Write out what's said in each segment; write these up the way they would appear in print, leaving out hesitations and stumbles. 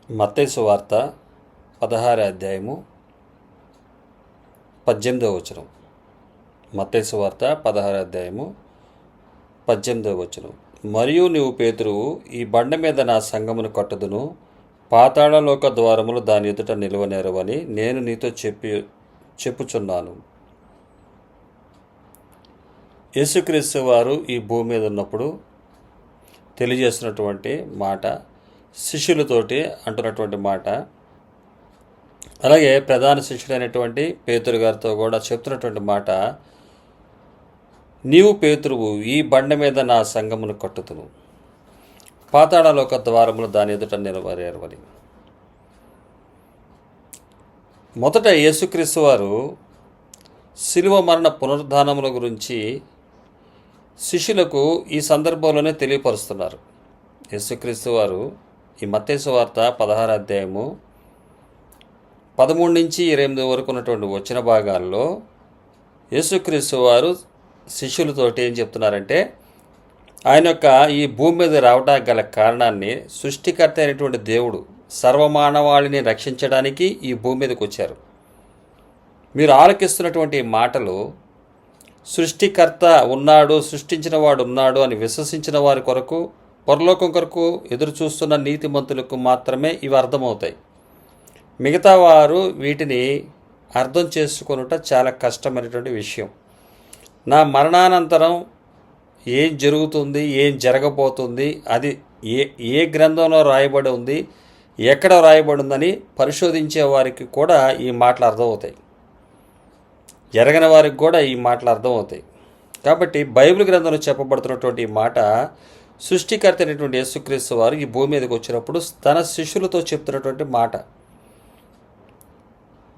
మత్తయి సువార్త 16వ అధ్యాయము 18వ వచనం. మత్తయి సువార్త 16వ అధ్యాయము 18వ వచనం. మరియు నీవు పేతురువు, ఈ బండ మీద నా సంఘమును కట్టుదును, పాతాళలోక ద్వారములు దాని ఎదుట నిలువనేరవని నేను నీతో చెప్పుచున్నాను. యేసుక్రీస్తు వారు ఈ భూమి మీద ఉన్నప్పుడు తెలియజేస్తున్నటువంటి మాట, శిష్యులతోటి అంటున్నటువంటి మాట, అలాగే ప్రధాన శిష్యుడైనటువంటి పేతురు గారితో కూడా చెప్తున్నటువంటి మాట, నీవు పేతురువు, ఈ బండ మీద నా సంఘమును కట్టుతును, పాతాళలోక ద్వారములు దాని ఎదుట నిలవరేరవని. మొదట యేసుక్రీస్తు వారు శిలువ మరణ పునరుద్ధానముల గురించి శిష్యులకు ఈ సందర్భంలోనే తెలియపరుస్తున్నారు. యేసుక్రీస్తు వారు ఈ మత్తయి సువార్త 16వ అధ్యాయము 13 నుంచి 28 వరకు ఉన్నటువంటి వచ్చిన భాగాల్లో యేసుక్రీస్తు వారు శిష్యులతోటి ఏం చెప్తున్నారంటే, ఆయన యొక్క ఈ భూమి మీద రావడానికి గల కారణాన్ని సృష్టికర్త అయినటువంటి దేవుడు సర్వమానవాళిని రక్షించడానికి ఈ భూమి మీదకి వచ్చారు. మీరు ఆలకిస్తున్నటువంటి మాటలు సృష్టికర్త ఉన్నాడు, సృష్టించిన వాడు ఉన్నాడు అని విశ్వసించిన వారి కొరకు, పరలోకం కొరకు ఎదురు చూస్తున్న నీతిమంతులకు మాత్రమే ఇవి అర్థమవుతాయి. మిగతా వారు వీటిని అర్థం చేసుకొనుట చాలా కష్టమైనటువంటి విషయం. నా మరణానంతరం ఏం జరుగుతుంది, ఏం జరగబోతుంది, అది ఏ గ్రంథంలో రాయబడి ఉంది, ఎక్కడ రాయబడి ఉందని పరిశోధించే వారికి కూడా ఈ మాటలు అర్థమవుతాయి. ఎరగని వారికి కూడా ఈ మాటలు అర్థమవుతాయి. కాబట్టి బైబిల్ గ్రంథంలో చెప్పబడుతున్నటువంటి ఈ మాట సృష్టికర్త అయినటువంటి యేసుక్రీస్తు వారు ఈ భూమి మీదకి వచ్చినప్పుడు తన శిష్యులతో చెప్తున్నటువంటి మాట,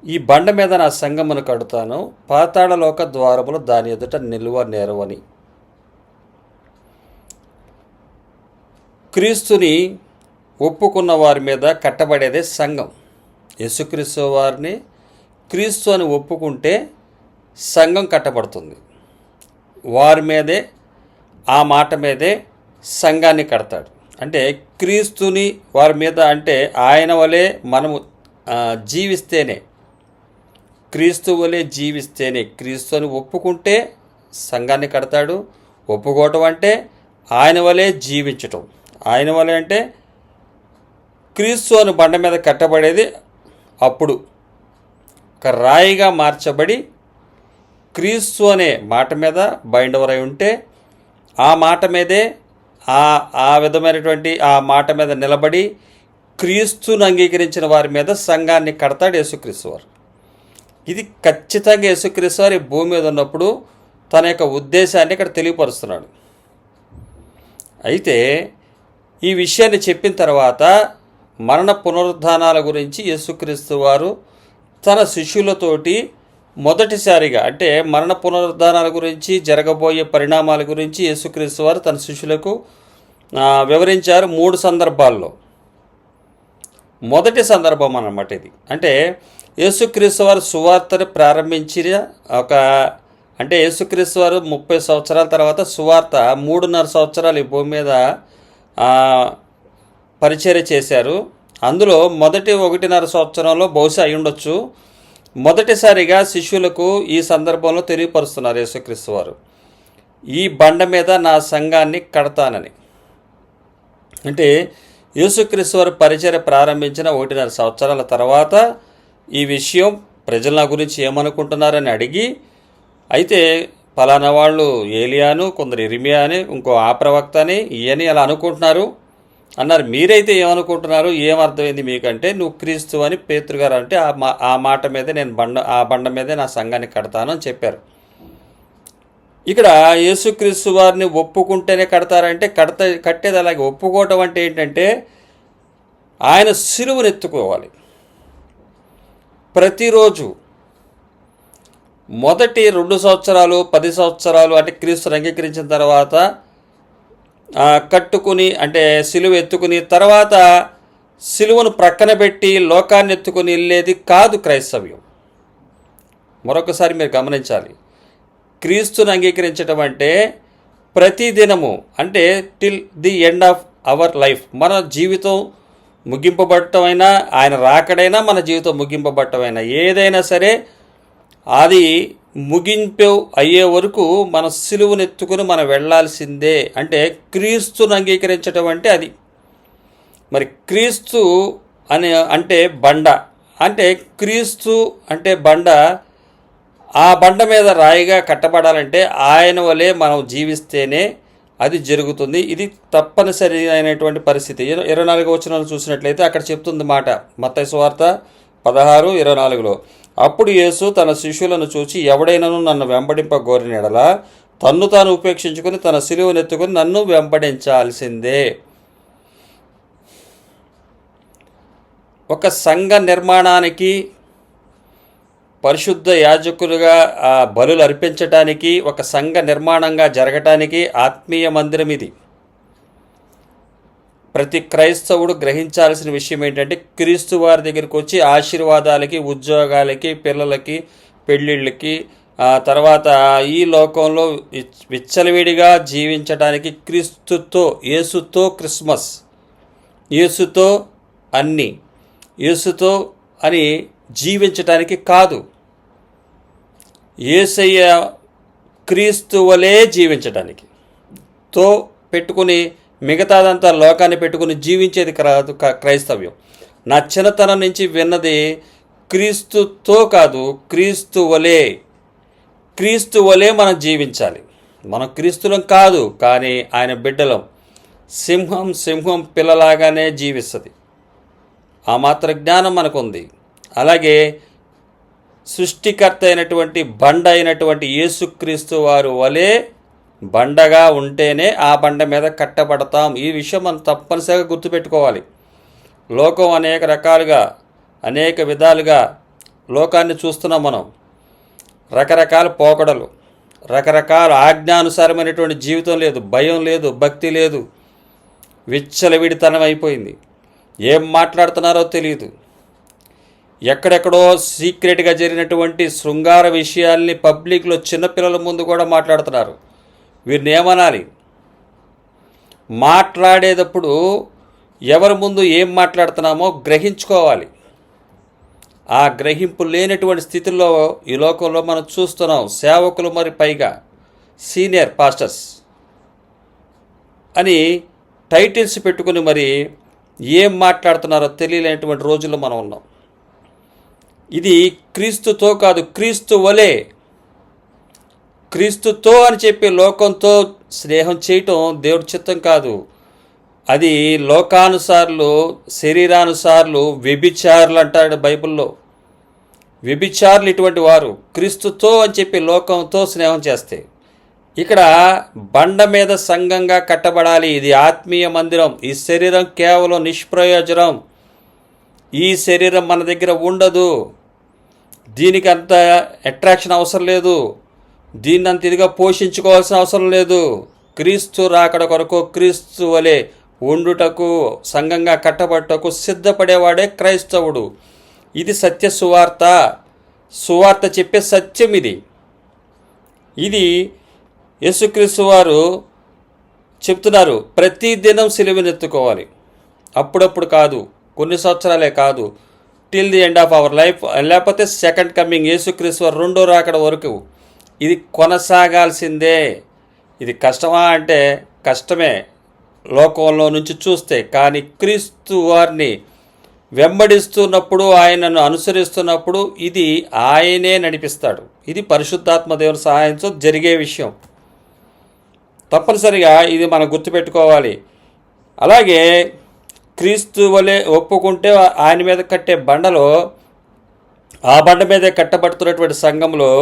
ఈ బండ మీద నా సంఘమును కడుతాను, పాతాళలోక ద్వారములు దాని ఎదుట నిలువనేరవని. క్రీస్తుని ఒప్పుకున్న వారి మీద కట్టబడేదే సంఘం. యేసుక్రీస్తు వారిని క్రీస్తు అని ఒప్పుకుంటే సంఘం కట్టబడుతుంది. వారి మీదే, ఆ మాట మీదే సంఘాన్ని కడతాడు. అంటే క్రీస్తుని వారి మీద, అంటే ఆయన వలె మనము జీవిస్తేనే, క్రీస్తు వలె జీవిస్తేనే, క్రీస్తుని ఒప్పుకుంటే సంఘాన్ని కడతాడు. ఒప్పుకోవటం అంటే ఆయన వలె జీవించటం. ఆయన వలె అంటే క్రీస్తు అని బండ మీద కట్టబడేది అప్పుడు ఒక రాయిగా మార్చబడి క్రీస్తు అనే మాట మీద బైండవరై ఉంటే, ఆ మాట మీదే, ఆ విధమైనటువంటి ఆ మాట మీద నిలబడి క్రీస్తును అంగీకరించిన వారి మీద సంఘాన్ని కడతాడు యేసుక్రీస్తు వారు. ఇది ఖచ్చితంగా యేసుక్రీస్తు వారు ఈ భూమి మీద ఉన్నప్పుడు తన యొక్క ఉద్దేశాన్ని ఇక్కడ తెలియపరుస్తున్నాడు. అయితే ఈ విషయాన్ని చెప్పిన తర్వాత మరణ పునరుద్ధానాల గురించి యేసుక్రీస్తు వారు తన శిష్యులతోటి మొదటిసారిగా, అంటే మరణ పునరుద్ధానాల గురించి, జరగబోయే పరిణామాల గురించి యేసుక్రీస్తు వారు తన శిష్యులకు వివరించారు 3 సందర్భాల్లో. మొదటి సందర్భం అన్నమాట ఇది. అంటే యేసుక్రీస్తు వారు సువార్తను ప్రారంభించిన అంటే యేసుక్రీస్తు వారు 30 సంవత్సరాల తర్వాత సువార్త 3.5 సంవత్సరాలు ఈ భూమి మీద పరిచర్య చేశారు. అందులో మొదటి 1.5 సంవత్సరంలో బహుశా అయి ఉండొచ్చు, మొదటిసారిగా శిష్యులకు ఈ సందర్భంలో తెలియపరుస్తున్నారు యేసుక్రీస్తు వారు, ఈ బండ మీద నా సంఘాన్ని కడతానని. అంటే యేసుక్రీస్తు వారు పరిచర్య ప్రారంభించిన 1.5 సంవత్సరాల తర్వాత ఈ విషయం ప్రజలు నా గురించి ఏమనుకుంటున్నారని అడిగి, అయితే ఫలానా వాళ్ళు ఏలియాను, కొందరు ఇర్మియా అని, ఇంకో ఆ ప్రవక్త అని, ఇయని అలా అనుకుంటున్నారు అన్నారు. మీరైతే ఏమనుకుంటున్నారు, ఏమర్థమైంది మీకంటే, నువ్వు క్రీస్తు అని పేతురు గారు అంటే ఆ మాట మీదే నేను ఆ బండ మీదే నా సంఘాన్ని కడతాను అని చెప్పారు. ఇక్కడ యేసుక్రీస్తు వారిని ఒప్పుకుంటేనే కడతారంటే కట్టేది అలాగే. ఒప్పుకోవటం అంటే ఏంటంటే ఆయన సిలువను ఎత్తుకోవాలి. ప్రతిరోజు మొదటి 2 సంవత్సరాలు 10 సంవత్సరాలు అంటే క్రీస్తుని అంగీకరించిన తర్వాత కట్టుకుని, అంటే సిలువ ఎత్తుకుని తర్వాత సిలువను ప్రక్కన పెట్టి లోకాన్ని ఎత్తుకుని వెళ్ళేది కాదు క్రైస్తవ్యం. మరొకసారి మీరు గమనించాలి. క్రీస్తుని అంగీకరించడం అంటే ప్రతిదినము, అంటే till the end of our life, మన జీవితం ముగింపబడటమైనా, ఆయన రాకడైనా, మన జీవితం ముగింపబడటమైనా, ఏదైనా సరే అది ముగింపు అయ్యే వరకు మన సిలువను ఎత్తుకుని మనం వెళ్ళాల్సిందే. అంటే క్రీస్తును అంగీకరించడం అంటే అది. మరి క్రీస్తు అని అంటే బండ, అంటే క్రీస్తు అంటే బండ. ఆ బండ మీద రాయిగా కట్టబడాలంటే ఆయన వలె మనం జీవిస్తేనే అది జరుగుతుంది. ఇది తప్పనిసరి అయినటువంటి పరిస్థితి. 24వ వచనం చూసినట్లయితే అక్కడ చెప్తుంది మాట, మత్తయి సువార్త 16:24లో, అప్పుడు యేసు తన శిష్యులను చూచి, ఎవడైనను నన్ను వెంబడింప గోరిన యెడల తన్ను తాను ఉపేక్షించుకుని తన సిలువనెత్తుకుని నన్ను వెంబడించాల్సిందే. ఒక సంఘ నిర్మాణానికి, పరిశుద్ధ యాజకులుగా ఆ బలులు అర్పించటానికి, ఒక సంఘ నిర్మాణంగా జరగటానికి ఆత్మీయ మందిరం ఇది. ప్రతి క్రైస్తవుడు గ్రహించాల్సిన విషయం ఏంటంటే, క్రీస్తు వారి దగ్గరికి వచ్చి ఆశీర్వాదాలకి, ఉద్యోగాలకి, పిల్లలకి, పెళ్ళిళ్ళకి, తర్వాత ఈ లోకంలో విచ్చలవిడిగా జీవించడానికి క్రీస్తుతో, యేసుతో క్రిస్మస్, యేసుతో అన్నీ, యేసుతో అని జీవించటానికి కాదు, యేసయ్య క్రీస్తు వలె జీవించడానికి. తో పెట్టుకుని మిగతాదంతా లోకాన్ని పెట్టుకుని జీవించేది కాదు క్రైస్తవ్యం. నా చిన్నతనం నుంచి విన్నది క్రీస్తుతో కాదు, క్రీస్తు వలె. క్రీస్తు వలె మనం జీవించాలి. మనం క్రీస్తులం కాదు, కానీ ఆయన బిడ్డలం. సింహం పిల్లలాగానే జీవిస్తుంది. ఆ మాత్ర జ్ఞానం మనకుంది. అలాగే సృష్టికర్త అయినటువంటి బండ అయినటువంటి యేసుక్రీస్తు వారు వలె బండగా ఉంటేనే ఆ బండ మీద కట్టబడతాం. ఈ విషయం మనం తప్పనిసరిగా గుర్తుపెట్టుకోవాలి. లోకం అనేక రకాలుగా, అనేక విధాలుగా లోకాన్ని చూస్తున్నాం మనం. రకరకాల పోకడలు, రకరకాల ఆజ్ఞానుసారమైనటువంటి జీవితం లేదు, భయం లేదు, భక్తి లేదు, విచ్చలవిడితనం అయిపోయింది. ఏం మాట్లాడుతున్నారో తెలియదు. ఎక్కడెక్కడో సీక్రెట్గా జరిగినటువంటి శృంగార విషయాల్ని పబ్లిక్లో చిన్నపిల్లల ముందు కూడా మాట్లాడుతున్నారు. వీరిని ఏమనాలి? మాట్లాడేటప్పుడు ఎవరి ముందు ఏం మాట్లాడుతున్నామో గ్రహించుకోవాలి. ఆ గ్రహింపు లేనటువంటి స్థితిలో ఈ లోకంలో మనం చూస్తున్నాం. సేవకులు మరి పైగా సీనియర్ పాస్టర్స్ అని టైటిల్స్ పెట్టుకుని మరి ఏం మాట్లాడుతున్నారో తెలియలేనటువంటి రోజుల్లో మనం ఉన్నాం. ఇది క్రీస్తుతో కాదు, క్రీస్తు వలె. క్రీస్తుతో అని చెప్పి లోకంతో స్నేహం చేయటం దేవుడి చిత్తం కాదు. అది లోకానుసారులు, శరీరానుసారులు, వ్యభిచారులు అంటాడు బైబిల్లో. వ్యభిచారులు ఇటువంటి వారు. క్రీస్తుతో అని చెప్పి లోకంతో స్నేహం చేస్తే, ఇక్కడ బండ మీద సంఘంగా కట్టబడాలి. ఇది ఆత్మీయ మందిరం. ఈ శరీరం కేవలం నిష్ప్రయోజనం. ఈ శరీరం మన దగ్గర ఉండదు. దీనికి అంత అట్రాక్షన్ అవసరం లేదు. దీన్ని అంత ఇదిగా పోషించుకోవాల్సిన అవసరం లేదు. క్రీస్తు రాకడ కొరకు క్రీస్తు వలె ఉండుటకు, సంఘంగా కట్టబడటకు సిద్ధపడేవాడే క్రైస్తవుడు. ఇది సత్య సువార్త. సువార్త చెప్పే సత్యం ఇది. ఇది యేసుక్రీస్తు వారు చెప్తున్నారు. ప్రతి దినం సిలువనెత్తుకోవాలి. అప్పుడప్పుడు కాదు, కొన్ని సంవత్సరాలే కాదు, till the end of our life, లేకపోతే సెకండ్ కమింగ్ యేసుక్రీస్తు వారు రెండో రాకడ వరకు ఇది కొనసాగాల్సిందే. ఇది కష్టమా అంటే కష్టమే లోకంలో నుంచి చూస్తే. కానీ క్రీస్తు వారిని వెంబడిస్తున్నప్పుడు, ఆయనను అనుసరిస్తున్నప్పుడు ఇది ఆయనే నడిపిస్తాడు. ఇది పరిశుద్ధాత్మ దేవుని సహాయంతో జరిగే విషయం. తప్పనిసరిగా ఇది మనం గుర్తుపెట్టుకోవాలి. అలాగే క్రీస్తు వలె ఒప్పుకుంటే ఆయన మీద కట్టే బండలో, ఆ బండ మీద కట్టబడుతున్నటువంటి సంఘంలో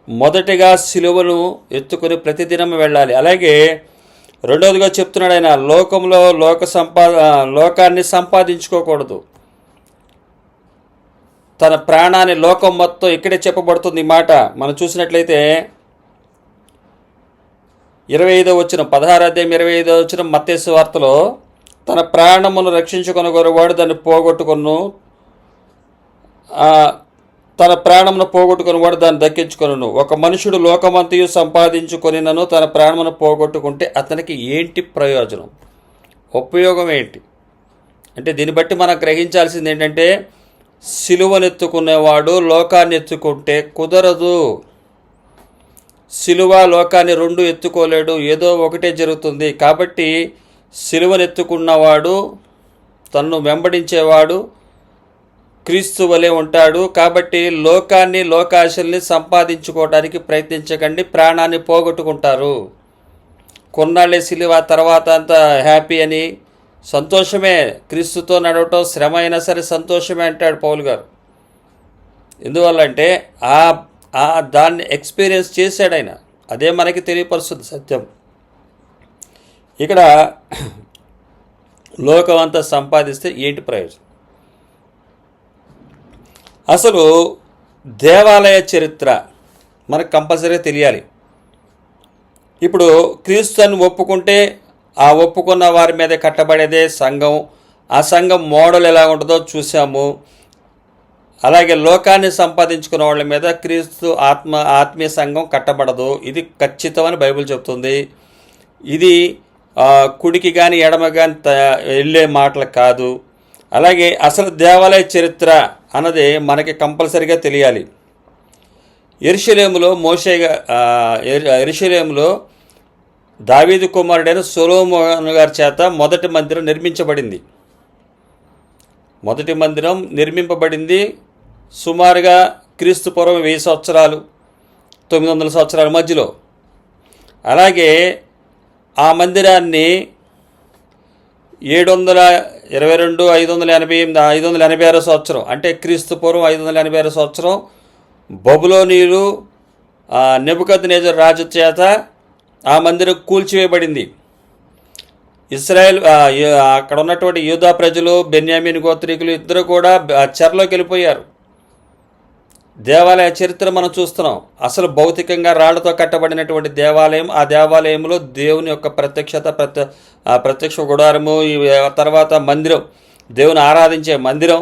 మొదటిగా సిలువను ఎత్తుకుని ప్రతిదినం వెళ్ళాలి. అలాగే రెండవదిగా చెప్తున్నాడు ఆయన, లోకంలో లోకాన్ని సంపాదించుకోకూడదు. తన ప్రాణాన్ని, లోకం మొత్తం ఇక్కడే చెప్పబడుతుంది ఈ మాట. మనం చూసినట్లయితే 25వ వచనం, 16వ అధ్యాయం 25వ వచనం మత్తయి సువార్తలో, తన ప్రాణమును రక్షించుకొనగోరువాడు దాన్ని పోగొట్టుకొను, తన ప్రాణమును పోగొట్టుకుని దాన్ని దక్కించుకొనును. ఒక మనుషుడు లోకమంతయు సంపాదించుకొనినను తన ప్రాణమును పోగొట్టుకుంటే అతనికి ఏంటి ప్రయోజనం? ఉపయోగం ఏంటి? అంటే దీన్ని బట్టి మనం గ్రహించాల్సింది ఏంటంటే, సిలువనెత్తుకునేవాడు లోకాన్ని ఎత్తుకుంటే కుదరదు. సిలువ లోకాన్ని రెండు ఎత్తుకోలేడు, ఏదో ఒకటే జరుగుతుంది. కాబట్టి సిలువనెత్తుకున్నవాడు, తన్ను వెంబడించేవాడు క్రీస్తు వలె ఉంటాడు. కాబట్టి లోకాన్ని, లోకాశల్ని సంపాదించుకోవడానికి ప్రయత్నించకండి, ప్రాణాన్ని పోగొట్టుకుంటారు. కొన్నాళ్ళే సిలువ, తర్వాత అంతా హ్యాపీ అని, సంతోషమే. క్రీస్తుతో నడవటం శ్రమ అయినా సరే సంతోషమే అంటాడు పౌలు గారు. ఎందువల్లంటే దాన్ని ఎక్స్పీరియన్స్ చేశాడు ఆయన. అదే మనకి తెలియపరుస్తుంది సత్యం. ఇక్కడ లోకం అంతా సంపాదిస్తే ఏంటి ప్రయోజనం? అసలు దేవాలయ చరిత్ర మనకు కంపల్సరీగా తెలియాలి. ఇప్పుడు క్రీస్తుని ఒప్పుకుంటే ఆ ఒప్పుకున్న వారి మీద కట్టబడేదే సంఘం. ఆ సంఘం మోడల్ ఎలా ఉంటుందో చూసాము. అలాగే లోకాన్ని సంపాదించుకున్న వాళ్ళ మీద క్రీస్తు ఆత్మీయ సంఘం కట్టబడదు. ఇది ఖచ్చితమని బైబిల్ చెప్తుంది. ఇది కుడికి కానీ ఎడమ కానీ వెళ్ళే మాటలు కాదు. అలాగే అసలు దేవాలయ చరిత్ర అన్నది మనకి కంపల్సరీగా తెలియాలి. యెరూషలేములో దావీదు కుమారుడైన సొలొమోను గారి చేత మొదటి మందిరం నిర్మించబడింది. మొదటి మందిరం నిర్మింపబడింది సుమారుగా క్రీస్తు పూర్వం 1000 సంవత్సరాలు, 900 సంవత్సరాల మధ్యలో. అలాగే ఆ మందిరాన్ని 722, 588, 586 సంవత్సరం, అంటే క్రీస్తు పూర్వం 586 సంవత్సరం బబులోనీయులు నెబుకద్నెజరు రాజు చేత ఆ మందిరం కూల్చివేయబడింది. ఇశ్రాయేల్ అక్కడ ఉన్నటువంటి యూదా ప్రజలు, బెన్యామీన్ గోత్రీకులు ఇద్దరు కూడా చెరలోకి వెళ్ళిపోయారు. దేవాలయ చరిత్ర మనం చూస్తున్నాం. అసలు భౌతికంగా రాళ్లతో కట్టబడినటువంటి దేవాలయం, ఆ దేవాలయంలో దేవుని యొక్క ప్రత్యక్ష గుడారము, తర్వాత మందిరం, దేవుని ఆరాధించే మందిరం,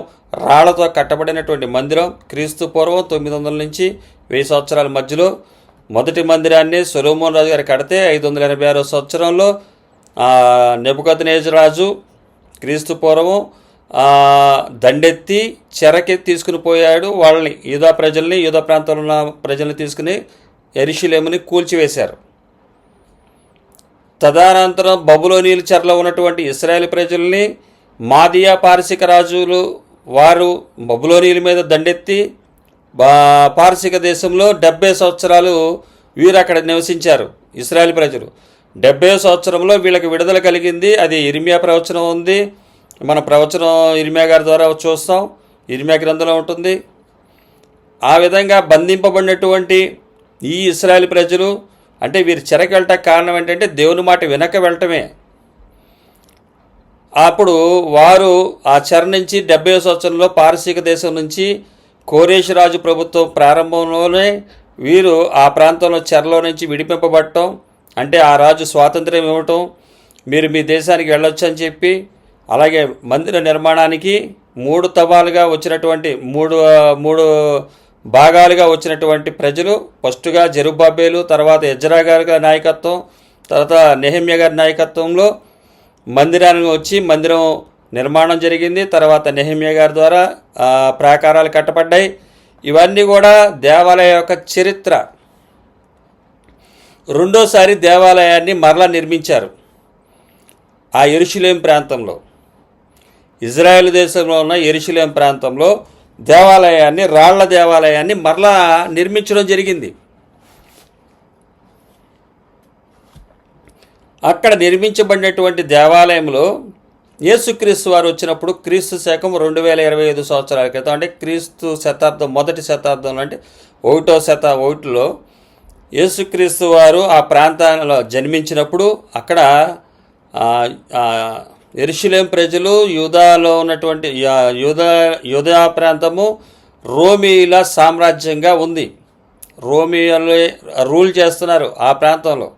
రాళ్లతో కట్టబడినటువంటి మందిరం క్రీస్తు పూర్వం 900 నుంచి 1000 సంవత్సరాల మధ్యలో మొదటి మందిరాన్ని సొలొమోను రాజు గారు కడితే 586 సంవత్సరంలో నెబుకద్నెజరు రాజు క్రీస్తు పూర్వం దండెత్తి చెరకి తీసుకుని పోయాడు. వాళ్ళని యూదా ప్రాంతంలో ఉన్న ప్రజల్ని తీసుకుని యెరూషలేముని కూల్చివేశారు. తదనంతరం బబులోనీయుల చెరలో ఉన్నటువంటి ఇశ్రాయేల్ ప్రజల్ని మాదియా పారసిక రాజులు వారు బబులోనీయుల మీద దండెత్తి పారసిక దేశంలో 70 సంవత్సరాలు వీరు అక్కడ నివసించారు. ఇశ్రాయేల్ ప్రజలు 70 సంవత్సరంలో వీళ్ళకి విడుదల కలిగింది. అది ఇర్మియా ప్రవచనం ఉంది. మన ప్రవచనం ఇర్మియా గారి ద్వారా చూస్తాం, ఇర్మియా గ్రంథంలో ఉంటుంది. ఆ విధంగా బంధింపబడినటువంటి ఈ ఇశ్రాయేల్ ప్రజలు, అంటే వీరు చెరకి వెళ్ళటానికి కారణం ఏంటంటే దేవుని మాట వినక వెళ్ళటమే. అప్పుడు వారు ఆ చెర నుంచి 70 సంవత్సరంలో పారసీక దేశం నుంచి కోరేషు రాజు ప్రభుత్వం ప్రారంభంలోనే వీరు ఆ ప్రాంతంలో చెరలో నుంచి విడిపింపబడటం, అంటే ఆ రాజు స్వాతంత్ర్యం ఇవ్వటం, మీరు మీ దేశానికి వెళ్ళొచ్చు అని చెప్పి. అలాగే మందిర నిర్మాణానికి 3 తవాలుగా వచ్చినటువంటి మూడు భాగాలుగా వచ్చినటువంటి ప్రజలు, ఫస్ట్గా జెరుబ్బాబేలు, తర్వాత ఎజ్రా గారి నాయకత్వం, తర్వాత నెహెమ్యా గారి నాయకత్వంలో మందిరానికి వచ్చి మందిరం నిర్మాణం జరిగింది. తర్వాత నెహెమ్యా గారి ద్వారా ప్రాకారాలు కట్టబడ్డాయి. ఇవన్నీ కూడా దేవాలయ యొక్క చరిత్ర. రెండోసారి దేవాలయాన్ని మరలా నిర్మించారు ఆ యెరూషలేం ప్రాంతంలో. ఇజ్రాయెల్ దేశంలో ఉన్న యెరూషలేం ప్రాంతంలో దేవాలయాన్ని, రాళ్ల దేవాలయాన్ని మరలా నిర్మించడం జరిగింది. అక్కడ నిర్మించబడినటువంటి దేవాలయంలో యేసుక్రీస్తు వారు వచ్చినప్పుడు క్రీస్తు శకం 2025 సంవత్సరాల క్రితం, అంటే క్రీస్తు శతాబ్దం మొదటి శతాబ్దంలో, అంటే 1వ యేసుక్రీస్తు వారు ఆ ప్రాంతాల్లో జన్మించినప్పుడు అక్కడ యెరూషలేం ప్రజలు, యూదాలో ఉన్నటువంటి యూదా ప్రాంతము రోమీయుల సామ్రాజ్యంగా ఉంది. రోమీయులు రూల్ చేస్తున్నారు ఆ ప్రాంతంలో.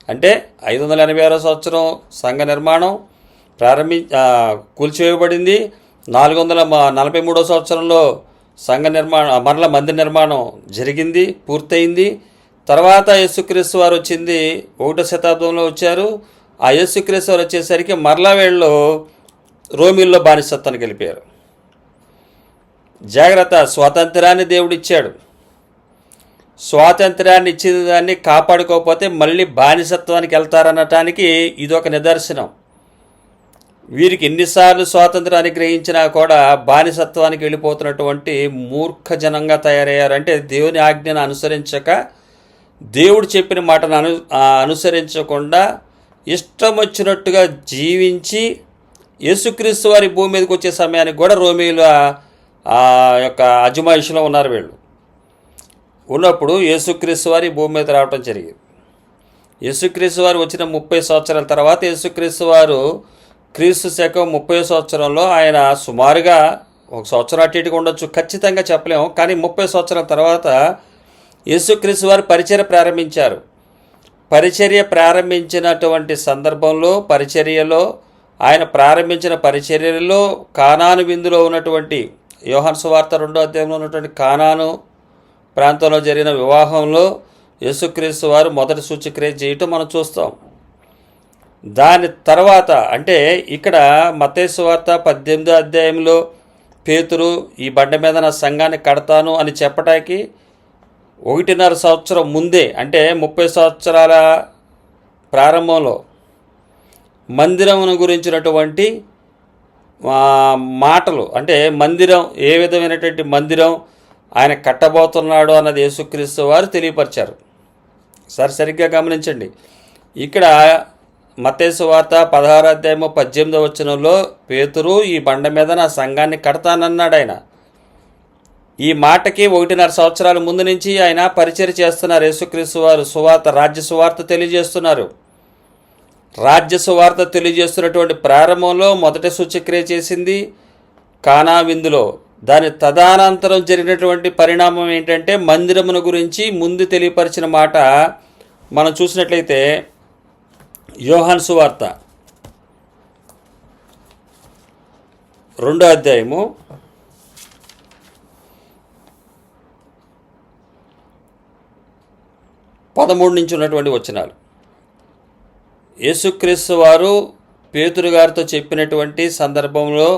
అంటే 586 సంవత్సరం సంఘ నిర్మాణం కూల్చివేయబడింది. 443 సంవత్సరంలో సంఘ నిర్మాణం, మరల మందిర నిర్మాణం జరిగింది, పూర్తయింది. తర్వాత యేసుక్రీస్తు వారు వచ్చింది 1వ శతాబ్దంలో వచ్చారు. ఆ యేసుక్రీస్తు వారు వచ్చేసరికి మరలా వీళ్ళు రోమిల్లో బానిసత్వానికి వెళ్ళిపోయారు. జాగ్రత్త, స్వాతంత్రాన్ని దేవుడిచ్చాడు. స్వాతంత్రాన్ని ఇచ్చిన దాన్ని కాపాడుకోకపోతే మళ్ళీ బానిసత్వానికి వెళ్తారనటానికి ఇదొక నిదర్శనం. వీరికి ఎన్నిసార్లు స్వాతంత్రం అనుగ్రహించినా కూడా బానిసత్వానికి వెళ్ళిపోతున్నటువంటి మూర్ఖ జనంగా తయారయ్యారంటే దేవుని ఆజ్ఞను అనుసరించక, దేవుడు చెప్పిన మాటను అనుసరించకుండా ఇష్టం వచ్చినట్టుగా జీవించి యేసుక్రీస్తు వారి భూమి మీదకి వచ్చే సమయానికి కూడా రోమీల యొక్క అజమాయిషిలో ఉన్నారు. వీళ్ళు ఉన్నప్పుడు యేసుక్రీస్తు వారి భూమి మీద రావడం జరిగింది. యేసుక్రీస్తు వారు వచ్చిన 30 సంవత్సరాల తర్వాత యేసుక్రీస్తు వారు క్రీస్తు శకం 30 సంవత్సరంలో ఆయన సుమారుగా 1 సంవత్సరం అటు ఇటుగా ఉండొచ్చు, ఖచ్చితంగా చెప్పలేము. కానీ 30 సంవత్సరాల తర్వాత యేసుక్రీస్తు వారు పరిచర్య ప్రారంభించారు. పరిచర్య ప్రారంభించినటువంటి సందర్భంలో ఆయన ప్రారంభించిన పరిచర్యలో కానాను విందులో ఉన్నటువంటి యోహాను సువార్త 2వ అధ్యాయంలో ఉన్నటువంటి కానాను ప్రాంతంలో జరిగిన వివాహంలో యేసుక్రీస్తు వారు మొదటి సూచక్రియ చేయటం మనం చూస్తాం. దాని తర్వాత అంటే ఇక్కడ మత్తయి సువార్త 18వ అధ్యాయంలో పేతురు ఈ బండ మీద నా సంఘాన్ని కడతాను అని చెప్పడానికి 1.5 సంవత్సరం ముందే, అంటే 30 సంవత్సరాల ప్రారంభంలో మందిరమును గురించినటువంటి మాటలు, అంటే మందిరం ఏ విధమైనటువంటి మందిరం ఆయన కట్టబోతున్నాడు అన్నది యేసుక్రీస్తు వారు తెలియపరిచారు. సరిగ్గా గమనించండి. ఇక్కడ మత్తయి సువార్త 16వ అధ్యాయము 18వ వచనంలో పేతురు ఈ బండ మీద నా సంఘాన్ని కడతానన్నాడు. ఆయన ఈ మాటకి 1.5 సంవత్సరాల ముందు నుంచి ఆయన పరిచర్య చేస్తున్నారు. యేసుక్రీస్తు వారు రాజ్య సువార్త తెలియజేస్తున్నారు. రాజ్య సువార్త తెలియజేస్తున్నటువంటి ప్రారంభంలో మొదటి సూచక్రియ చేసింది కానా విందులో. దాని తదనంతరం జరిగినటువంటి పరిణామం ఏంటంటే మందిరమును గురించి ముందు తెలియపరిచిన మాట మనం చూసినట్లయితే యోహాను సువార్త 2వ అధ్యాయము 13 నుంచి ఉన్నటువంటి వచనాలు. యేసుక్రీస్తు వారు పేతురు గారితో చెప్పినటువంటి సందర్భంలో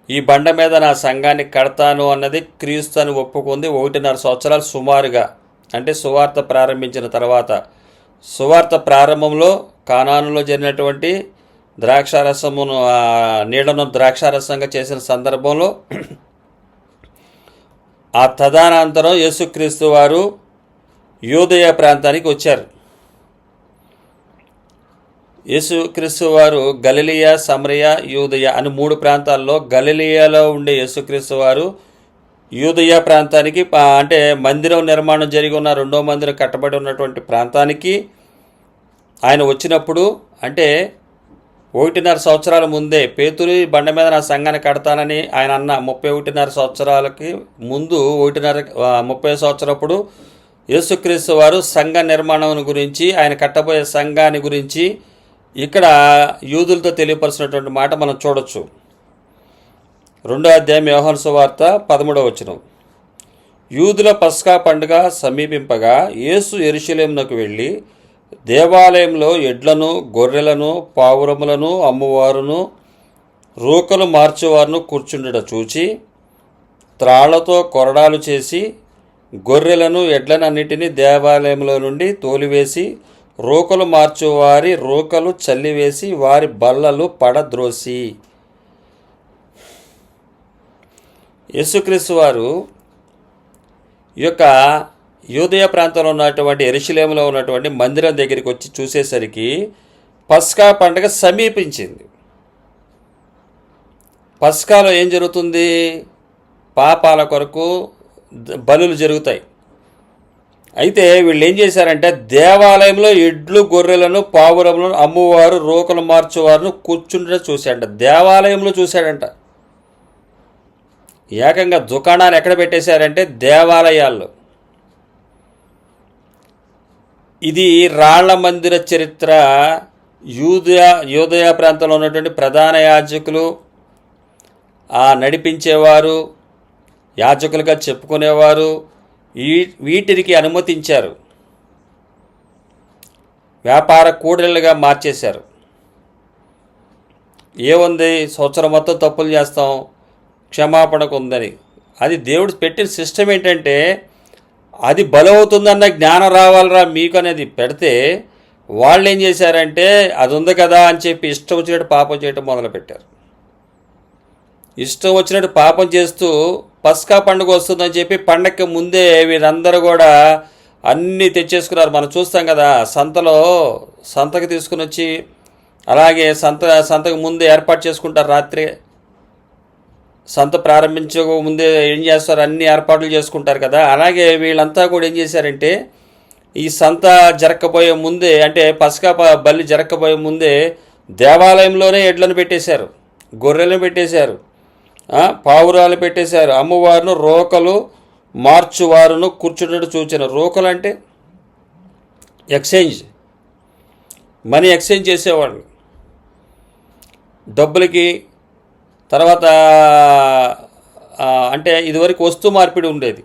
ఈ బండ మీద నా సంఘాన్ని కడతాను అన్నది క్రీస్తు అని ఒప్పుకుంది 1.5 సంవత్సరాలు సుమారుగా, అంటే సువార్త ప్రారంభించిన తర్వాత. సువార్త ప్రారంభంలో కానానులో జరిగినటువంటి ద్రాక్షారసమును నీడను ద్రాక్షారసంగా చేసిన సందర్భంలో ఆ తదనంతరం యేసుక్రీస్తు వారు యూదయ ప్రాంతానికి వచ్చారు. యేసుక్రీస్తు వారు గలిలయ, సమరయ, యూదయ అని 3 ప్రాంతాల్లో గలిలయలో ఉండే యేసుక్రీస్తు వారు యూదయ ప్రాంతానికి, అంటే మందిరం నిర్మాణం జరిగి ఉన్న 2వ మందిరం కట్టబడి ఉన్నటువంటి ప్రాంతానికి ఆయన వచ్చినప్పుడు, అంటే 1.5 సంవత్సరాల ముందే పేతురు బండ మీద నా సంఘాన్ని కడతానని ఆయన అన్న 31.5 సంవత్సరాలకి ముందు 30 సంవత్సరప్పుడు యేసుక్రీస్తు వారు సంఘ నిర్మాణం గురించి, ఆయన కట్టబోయే సంఘాన్ని గురించి ఇక్కడ యూదులతో తెలియపరిచినటువంటి మాట మనం చూడొచ్చు. 2వ అధ్యాయం యోహాను సువార్త 13వ వచనం. యూదుల పస్కా పండుగ సమీపింపగా యేసు యెరూషలేమునకు వెళ్ళి దేవాలయంలో ఎడ్లను, గొర్రెలను, పావురములను అమ్మువారును, రూకలు మార్చేవారును కూర్చుండుట చూచి త్రాళ్లతో కొరడాలు చేసి గొర్రెలను, ఎడ్లనన్నిటినీ దేవాలయంలో నుండి తోలివేసి రూకలు మార్చువారి రూకలు చల్లివేసి వారి బల్లలు పడద్రోసి. యేసుక్రీస్తు వారు ఈ యొక్క యూదయ ప్రాంతంలో ఉన్నటువంటి యెరూషలేములో ఉన్నటువంటి మందిరం దగ్గరికి వచ్చి చూసేసరికి పస్కా పండుగ సమీపించింది. పస్కాలో ఏం జరుగుతుంది? పాపాల కొరకు బలులు జరుగుతాయి. అయితే వీళ్ళు ఏం చేశారంటే దేవాలయంలో ఎడ్లు, గొర్రెలను, పావురములను అమ్మువారు, రూకలు మార్చువారును కూర్చుంటే చూశాడంట. దేవాలయంలో చూశాడంట. ఏకంగా దుకాణాలు ఎక్కడ పెట్టేశారంటే దేవాలయాల్లో. ఇది రాళ్ల మందిర చరిత్ర. యూదయ ప్రాంతంలో ఉన్నటువంటి ప్రధాన యాజకులు, నడిపించేవారు, యాజకులుగా చెప్పుకునేవారు వీటికి అనుమతించారు. వ్యాపార కూడళ్లుగా మార్చేశారు. ఏముంది, సంవత్సరం మొత్తం తప్పులు చేస్తాం, క్షమాపణకు ఉందని. అది దేవుడు పెట్టిన సిస్టమ్ ఏంటంటే, అది బలవుతుందన్న జ్ఞానం రావాలరా మీకు అనేది పెడితే, వాళ్ళు ఏం చేశారంటే అది ఉంది కదా అని చెప్పి ఇష్టం వచ్చినట్టు పాపం చేయటం మొదలుపెట్టారు. ఇష్టం వచ్చినట్టు పాపం చేస్తూ పస్కా పండుగ వస్తుందని చెప్పి పండగకి ముందే వీరందరూ కూడా అన్నీ తెచ్చేసుకున్నారు. మనం చూస్తాం కదా, సంతకి తీసుకుని వచ్చి అలాగే సంతకు ముందే ఏర్పాటు చేసుకుంటారు. రాత్రి సంత ప్రారంభించక ముందే ఏం చేస్తారు, అన్ని ఏర్పాట్లు చేసుకుంటారు కదా. అలాగే వీళ్ళంతా కూడా ఏం చేశారంటే, ఈ సంత జరగకపోయే ముందే, అంటే పస్కా బలి జరగకపోయే ముందే దేవాలయంలోనే ఎడ్లను పెట్టేశారు, గొర్రెలను పెట్టేశారు, పావురాలు పెట్టేశారు. అమ్మవారును రోకలు మార్చువారును కూర్చున్నట్టు చూచిన. రోకలు అంటే ఎక్స్చేంజ్, మనీ ఎక్స్చేంజ్ చేసేవాళ్ళు డబ్బులకి. తర్వాత అంటే ఇదివరకు వస్తు మార్పిడి ఉండేది.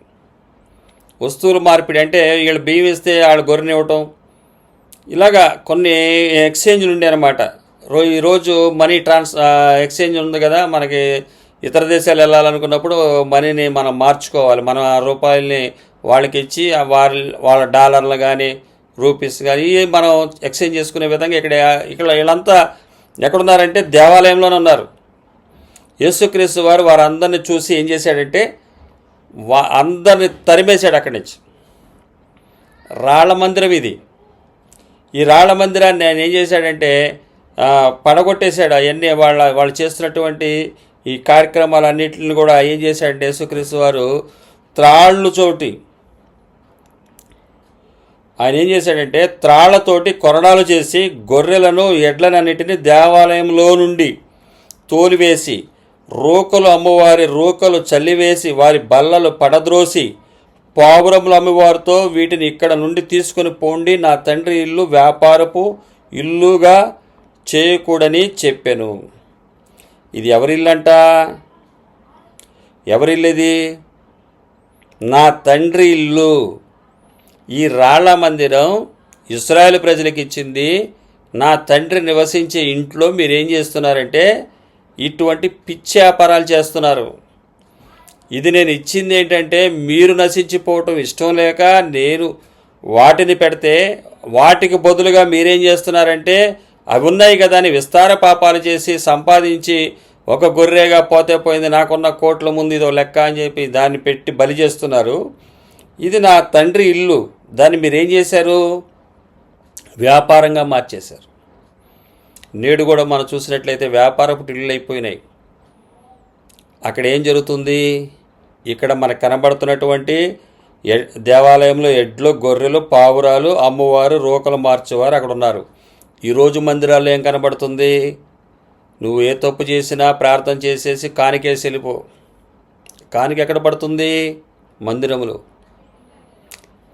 వస్తువుల మార్పిడి అంటే వీళ్ళు బియ్యం ఇస్తే వాళ్ళు గొర్రెని ఇవ్వటం, ఇలాగా కొన్ని ఎక్స్చేంజ్లు ఉండే అనమాట. ఈరోజు మనీ ఎక్స్చేంజ్ ఉంది కదా, మనకి ఇతర దేశాలు వెళ్ళాలనుకున్నప్పుడు మనీని మనం మార్చుకోవాలి. మనం ఆ రూపాయలని వాళ్ళకి ఇచ్చి వాళ్ళ డాలర్లు కానీ రూపీస్ కానీ ఇవి మనం ఎక్స్చేంజ్ చేసుకునే విధంగా ఇక్కడ వీళ్ళంతా ఎక్కడున్నారంటే దేవాలయంలోనే ఉన్నారు. యేసుక్రీస్తు వారు వారందరిని చూసి ఏం చేశాడంటే అందరిని తరిమేశాడు అక్కడి నుంచి. రాళ్ల మందిరం ఇది. ఈ రాళ్ల మందిరాన్ని ఆయన ఏం చేశాడంటే పడగొట్టేశాడు. అవన్నీ వాళ్ళు చేస్తున్నటువంటి ఈ కార్యక్రమాలన్నింటిని కూడా ఏం చేశాడంటే యేసుక్రీస్తు వారు త్రాళ్ళు చోటి ఆయన ఏం చేశాడంటే త్రాళ్లతోటి కొరడాలు చేసి గొర్రెలను ఎడ్లనన్నిటిని దేవాలయంలో నుండి తోలివేసి రోకలు అమ్మవారి రోకలు చల్లివేసి వారి బల్లలు పడద్రోసి పావురములు అమ్మవారితో వీటిని ఇక్కడ నుండి తీసుకొని పోండి, నా తండ్రి ఇల్లు వ్యాపారపు ఇల్లుగా చేయకూడని చెప్పాను. ఇది ఎవరిల్లంట? ఎవరిల్లు ఇది? నా తండ్రి ఇల్లు. ఈ రాళ్ల మందిరం ఇశ్రాయేలు ప్రజలకు ఇచ్చింది. నా తండ్రి నివసించే ఇంట్లో మీరేం చేస్తున్నారంటే ఇటువంటి పిచ్చి వ్యాపారాలు చేస్తున్నారు. ఇది నేను ఇచ్చింది ఏంటంటే మీరు నశించిపోవటం ఇష్టం లేక నేను వాటిని పెడితే వాటికి బదులుగా మీరేం చేస్తున్నారంటే అవి ఉన్నాయి కదా అని విస్తార పాపాలు చేసి సంపాదించి ఒక గొర్రెగా పోతే పోయింది, నాకున్న కోట్ల ముందు ఇదో లెక్క అని చెప్పి దాన్ని పెట్టి బలి చేస్తున్నారు. ఇది నా తండ్రి ఇల్లు, దాన్ని మీరేం చేశారు? వ్యాపారంగా మార్చేశారు. నేడు కూడా మనం చూసినట్లయితే వ్యాపారపు ఇళ్ళు అయిపోయినాయి. అక్కడ ఏం జరుగుతుంది? ఇక్కడ మనకు కనబడుతున్నటువంటి దేవాలయంలో ఎడ్లు, గొర్రెలు, పావురాలు, అమ్మవారు, రోకలు మార్చేవారు అక్కడ ఉన్నారు. ఈరోజు మందిరాల్లో ఏం కనబడుతుంది? నువ్వు ఏ తప్పు చేసినా ప్రార్థన చేసేసి కానికేసి వెళ్ళిపో. కానిక ఎక్కడ పడుతుంది? మందిరములు.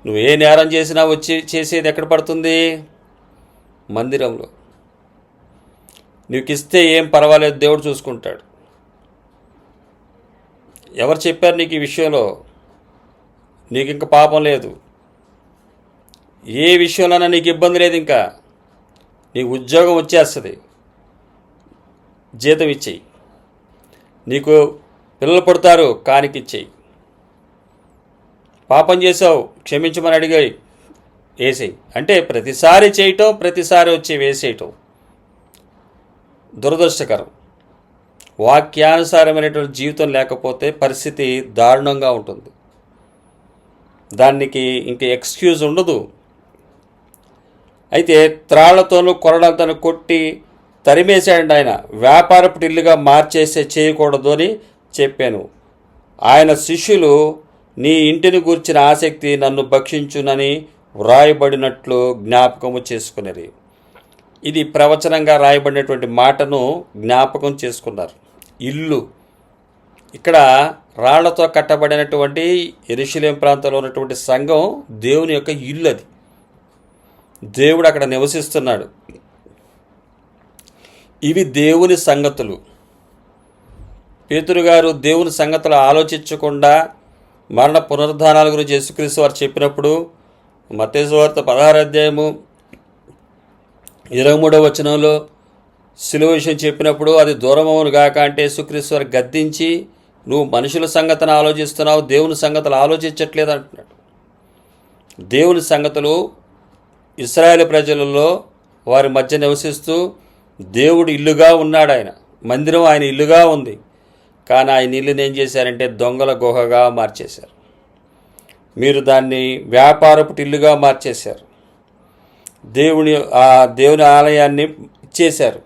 నువ్వు ఏ నేరం చేసినా వచ్చి చేసేది ఎక్కడ పడుతుంది? మందిరంలో. నీకు ఇస్తే ఏం పర్వాలేదు, దేవుడు చూసుకుంటాడు. ఎవరు చెప్పారు నీకు ఈ విషయంలో? నీకు ఇంకా పాపం లేదు, ఏ విషయంలోనైనా నీకు ఇబ్బంది లేదు. ఇంకా నీకు ఉద్యోగం వచ్చేస్తుంది, జీతం ఇచ్చేయి. నీకు పిల్లలు పుడతారు, కానికిచ్చేయి. పాపం చేసావు, క్షమించమని అడిగాయి, వేసేయి. అంటే ప్రతిసారి చేయటం, ప్రతిసారి వచ్చి వేసేయటం దురదృష్టకరం. వాక్యానుసారమైనటువంటి జీవితం లేకపోతే పరిస్థితి దారుణంగా ఉంటుంది. దానికి ఇంక ఎక్స్క్యూజ్ ఉండదు. అయితే త్రాళ్లతోనూ కొరడాలతోనూ కొట్టి తరిమేశాడు ఆయన. వ్యాపారపు ఇల్లుగా మార్చేసే చేయకూడదు అని చెప్పాను. ఆయన శిష్యులు నీ ఇంటిని గూర్చిన ఆసక్తి నన్ను భక్షించునని వ్రాయబడినట్లు జ్ఞాపకము చేసుకునేది. ఇది ప్రవచనంగా రాయబడినటువంటి మాటను జ్ఞాపకం చేసుకున్నారు. ఇల్లు ఇక్కడ రాళ్లతో కట్టబడినటువంటి యెరూషలేము ప్రాంతంలో ఉన్నటువంటి సంఘం దేవుని యొక్క ఇల్లు. అది దేవుడు అక్కడ నివసిస్తున్నాడు. ఇవి దేవుని సంగతులు. పేతురు గారు దేవుని సంగతులు ఆలోచించకుండా మరణ పునరుద్ధానాల గురించి యేసుక్రీస్తు వారు చెప్పినప్పుడు మత్తయి సువార్త 16వ అధ్యాయము 23వ వచనంలో సిలువ విషయం చెప్పినప్పుడు అది దూరమవును గాక అంటే యేసుక్రీస్తు వారు గద్దించి, నువ్వు మనుషుల సంగతిని ఆలోచిస్తున్నావు, దేవుని సంగతులు ఆలోచించట్లేదు అంటున్నాడు. దేవుని సంగతులు ఇశ్రాయేలు ప్రజలలో వారి మధ్య నివసిస్తూ దేవుడు ఇల్లుగా ఉన్నాడు. ఆయన మందిరం ఆయన ఇల్లుగా ఉంది. కానీ ఆయన ఇల్లుని ఏం చేశారంటే దొంగల గుహగా మార్చేశారు. మీరు దాన్ని వ్యాపారపు ఇల్లుగా మార్చేశారు. దేవుని ఆలయాన్ని ఇచ్చేశారు.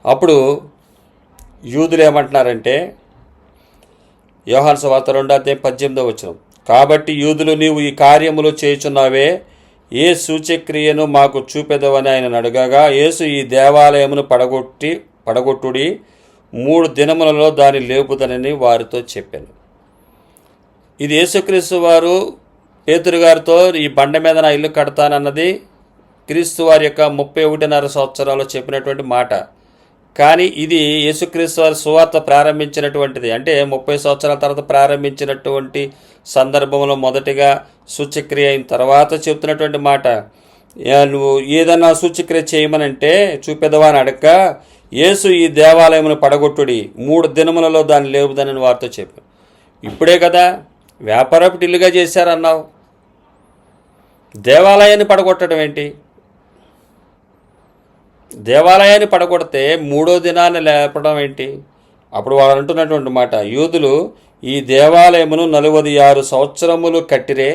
అప్పుడు యూదులు ఏమంటున్నారంటే, యోహాను సువార్త 2:18 కాబట్టి యూదులు, నీవు ఈ కార్యములు చేయుచున్నావే, ఏ సూచక్రియను మాకు చూపెదవని ఆయన అడగగా, యేసు ఈ దేవాలయమును పడగొట్టుడి 3 దినములలో దాన్ని లేపుదనని వారితో చెప్పాను. ఇది యేసుక్రీస్తు వారు పేతురు గారితో ఈ బండ మీద నా ఇల్లు కడతానన్నది క్రీస్తు వారి యొక్క 31.5 సంవత్సరాలు చెప్పినటువంటి మాట. కానీ ఇది యేసుక్రీస్తు వారి సువార్త ప్రారంభించినటువంటిది. అంటే 30 సంవత్సరాల తర్వాత ప్రారంభించినటువంటి సందర్భంలో మొదటిగా సూచక్రియ అయిన తర్వాత చెప్తున్నటువంటి మాట. నువ్వు ఏదన్నా సూచక్రియ చేయమనంటే చూపెదవా అని అడక్క, యేసు ఈ దేవాలయమును పడగొట్టుడి 3 దినములలో దాన్ని లేపుదనని వారితో చెప్పాను. ఇప్పుడే కదా వ్యాపారపు ఇల్లుగా చేశారన్నావు, దేవాలయాన్ని పడగొట్టడం ఏంటి? దేవాలయాన్ని పడగొడితే 3వ దినాన్ని లేపడం ఏంటి? అప్పుడు వాళ్ళు అంటున్నటువంటి మాట, యూదులు ఈ దేవాలయమును 46 సంవత్సరములు కట్టిరే,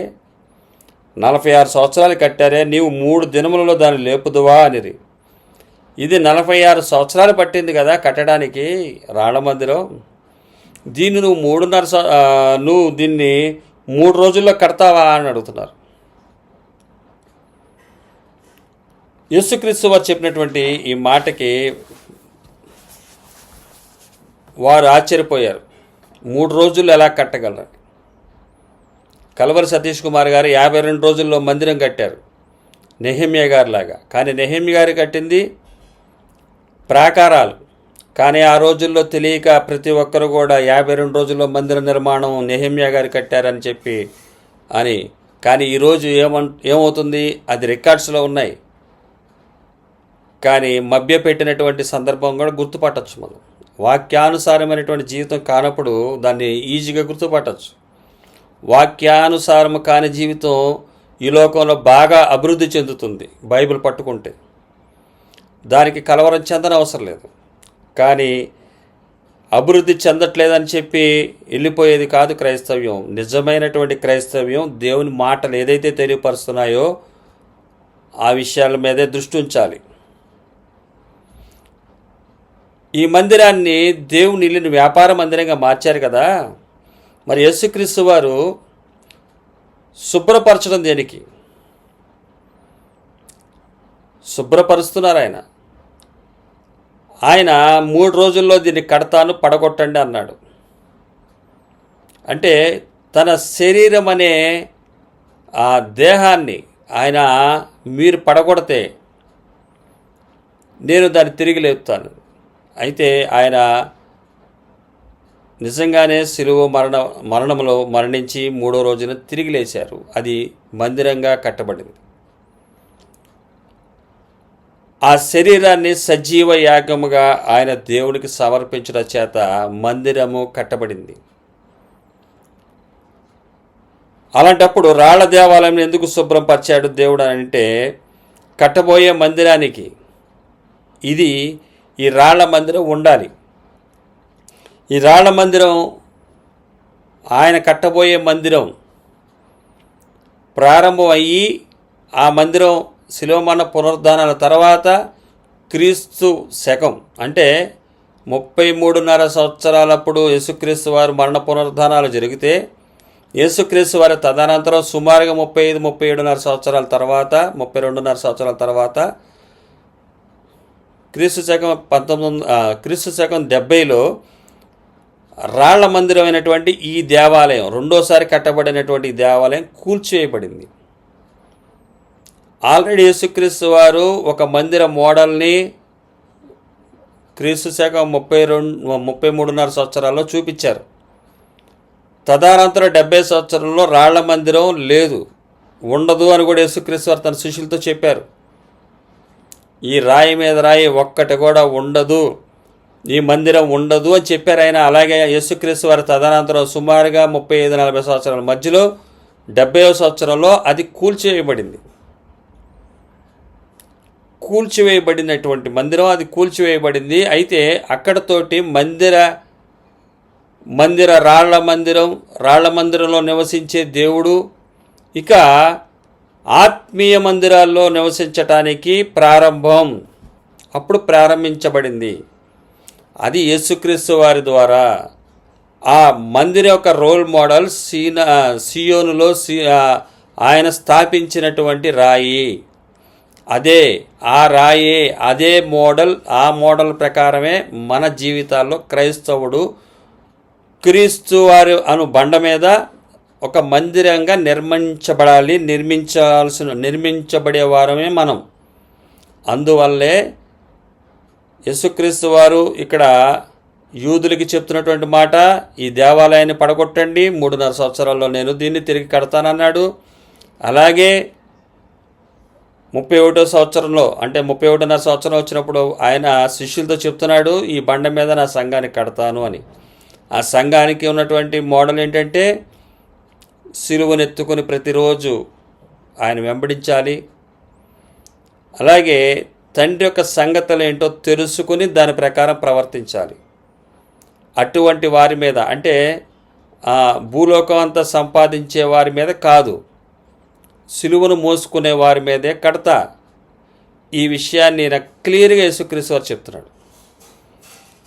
46 సంవత్సరాలు కట్టారే, నీవు 3 దినములలో దాన్ని లేపుదువా అనిరి. ఇది 46 సంవత్సరాలు పట్టింది కదా కట్టడానికి రాళ్ళ మందిరం. దీన్ని నువ్వు దీన్ని 3 రోజుల్లో కడతావా అని అడుగుతున్నారు. యేసుక్రీస్తు వారు చెప్పినటువంటి ఈ మాటకి వారు ఆశ్చర్యపోయారు. 3 రోజుల్లో ఎలా కట్టగలరు? కలవరి సతీష్ కుమార్ గారు 52 రోజుల్లో మందిరం కట్టారు నెహెమ్యా గారి లాగా. కానీ నెహెమ్యా గారు కట్టింది ప్రాకారాలు. కానీ ఆ రోజుల్లో తెలియక ప్రతి ఒక్కరు కూడా 52 రోజుల్లో మందిర నిర్మాణం నెహెమ్యా గారు కట్టారని చెప్పి అని. కానీ ఈరోజు ఏమవుతుంది? అది రికార్డ్స్లో ఉన్నాయి. కానీ మభ్యపెట్టినటువంటి సందర్భం కూడా గుర్తుపట్టచ్చు. మనం వాక్యానుసారమైనటువంటి జీవితం కానప్పుడు దాన్ని ఈజీగా గుర్తుపట్టచ్చు. వాక్యానుసారం కాని జీవితం ఈ లోకంలో బాగా అభివృద్ధి చెందుతుంది బైబిల్ పట్టుకుంటే. దానికి కలవరం చెందని అవసరం లేదు. కానీ అభివృద్ధి చెందట్లేదని చెప్పి వెళ్ళిపోయేది కాదు క్రైస్తవ్యం. నిజమైనటువంటి క్రైస్తవ్యం దేవుని మాటలు ఏదైతే తెలియపరుస్తున్నాయో ఆ విషయాల మీదే దృష్టి ఉంచాలి. ఈ మందిరాన్ని దేవుని ఇల్లుని వ్యాపార మందిరంగా మార్చారు కదా. మరి యేసుక్రీస్తు వారు శుభ్రపరచడం దేనికి? శుభ్రపరుస్తున్నారు ఆయన. ఆయన 3 రోజుల్లో దీన్ని కడతాను, పడగొట్టండి అన్నాడు. అంటే తన శరీరం అనే ఆ దేహాన్ని ఆయన మీరు పడగొడితే నేను దాన్ని తిరిగి లేపుతాను. అయితే ఆయన నిజంగానే శిలువ మరణంలో మరణించి 3వ రోజున తిరిగి లేచారు. అది మందిరంగా కట్టబడింది. ఆ శరీరాన్ని సజీవ యాగముగా ఆయన దేవునికి సమర్పించడం చేత మందిరము కట్టబడింది. అలాంటప్పుడు రాళ్ల దేవాలయం ఎందుకు శుభ్రం పరిచాడు దేవుడు అంటే, కట్టబోయే మందిరానికి ఇది ఈ రాళ్ల మందిరం ఉండాలి. ఈ రాళ్ల మందిరం ఆయన కట్టబోయే మందిరం ప్రారంభం అయ్యి ఆ మందిరం శిలువ మరణ పునరుద్ధానాల తర్వాత క్రీస్తు శకం అంటే 33.5 సంవత్సరాలప్పుడు యేసుక్రీస్తు వారు మరణ పునరుద్ధానాలు జరిగితే, యేసుక్రీస్తు వారి తదనంతరం సుమారుగా 37.5 సంవత్సరాల తర్వాత 32.5 సంవత్సరాల తర్వాత క్రీస్తు శకం 70లో రాళ్ల మందిరం అయినటువంటి ఈ దేవాలయం, రెండోసారి కట్టబడినటువంటి ఈ దేవాలయం కూల్చివేయబడింది. ఆల్రెడీ యేసుక్రీస్తు వారు ఒక మందిర మోడల్ని క్రీస్తు శకం 33.5 సంవత్సరాల్లో చూపించారు. తదనంతరం 70 సంవత్సరంలో రాళ్ల మందిరం లేదు, ఉండదు అని కూడా యేసుక్రీస్తు వారు తన శిష్యులతో చెప్పారు. ఈ రాయి మీద రాయి ఒక్కటి కూడా ఉండదు, ఈ మందిరం ఉండదు అని చెప్పారు ఆయన. అలాగే యేసుక్రీస్తు వారి తదనంతరం సుమారుగా 35-40 సంవత్సరాల మధ్యలో 70వ సంవత్సరంలో అది కూల్చివేయబడినటువంటి మందిరం, అది కూల్చివేయబడింది. అయితే అక్కడతోటి రాళ్ల మందిరంలో నివసించే దేవుడు ఇక ఆత్మీయ మందిరాల్లో నివసించటానికి అప్పుడు ప్రారంభించబడింది. అది యేసుక్రీస్తు వారి ద్వారా. ఆ మందిరం యొక్క రోల్ మోడల్ సియోనులో ఆయన స్థాపించినటువంటి రాయి. ఆ రాయి, అదే మోడల్. ఆ మోడల్ ప్రకారమే మన జీవితాల్లో క్రైస్తవుడు క్రీస్తు వారి బండ మీద ఒక మందిరంగా నిర్మించబడే వారమే మనం. అందువల్లే యేసుక్రీస్తు వారు ఇక్కడ యూదులకి చెప్తున్నటువంటి మాట, ఈ దేవాలయాన్ని పడగొట్టండి, 3.5 సంవత్సరాల్లో నేను దీన్ని తిరిగి కడతానన్నాడు. అలాగే 31వ సంవత్సరంలో, అంటే 31.5 సంవత్సరం వచ్చినప్పుడు ఆయన శిష్యులతో చెప్తున్నాడు, ఈ బండ మీద నా సంఘాన్ని కడతాను అని. ఆ సంఘానికి ఉన్నటువంటి మోడల్ ఏంటంటే సిలువనెత్తుకుని ప్రతిరోజు ఆయన వెంబడించాలి. అలాగే తండ్రి యొక్క సంగతులు ఏంటో తెలుసుకుని దాని ప్రకారం ప్రవర్తించాలి. అటువంటి వారి మీద, అంటే భూలోకం అంతా సంపాదించే వారి మీద కాదు, సిలువను మోసుకునే వారి మీదే కడతా. ఈ విషయాన్ని నాకు క్లియర్గా యేసుక్రీస్తు వారు చెప్తున్నాడు.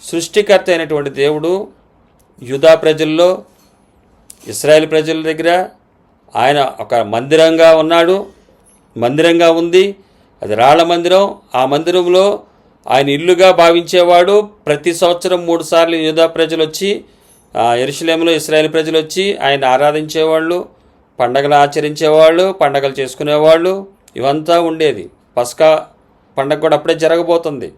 సృష్టికర్త అయినటువంటి దేవుడు యూదా ప్రజల్లో, ఇశ్రాయేల్ ప్రజల దగ్గర ఆయన ఒక మందిరంగా ఉంది. అది రాళ్ల మందిరం. ఆ మందిరంలో ఆయన ఇల్లుగా భావించేవాడు. ప్రతి సంవత్సరం 3 సార్లు యూదా ప్రజలు వచ్చి, యెరూషలేములో ఇశ్రాయేల్ ప్రజలు వచ్చి ఆయన ఆరాధించేవాళ్ళు, పండగలు ఆచరించేవాళ్ళు, పండగలు చేసుకునేవాళ్ళు. ఇవంతా ఉండేది. పస్కా పండగ కూడా అప్పుడే జరగబోతుంది.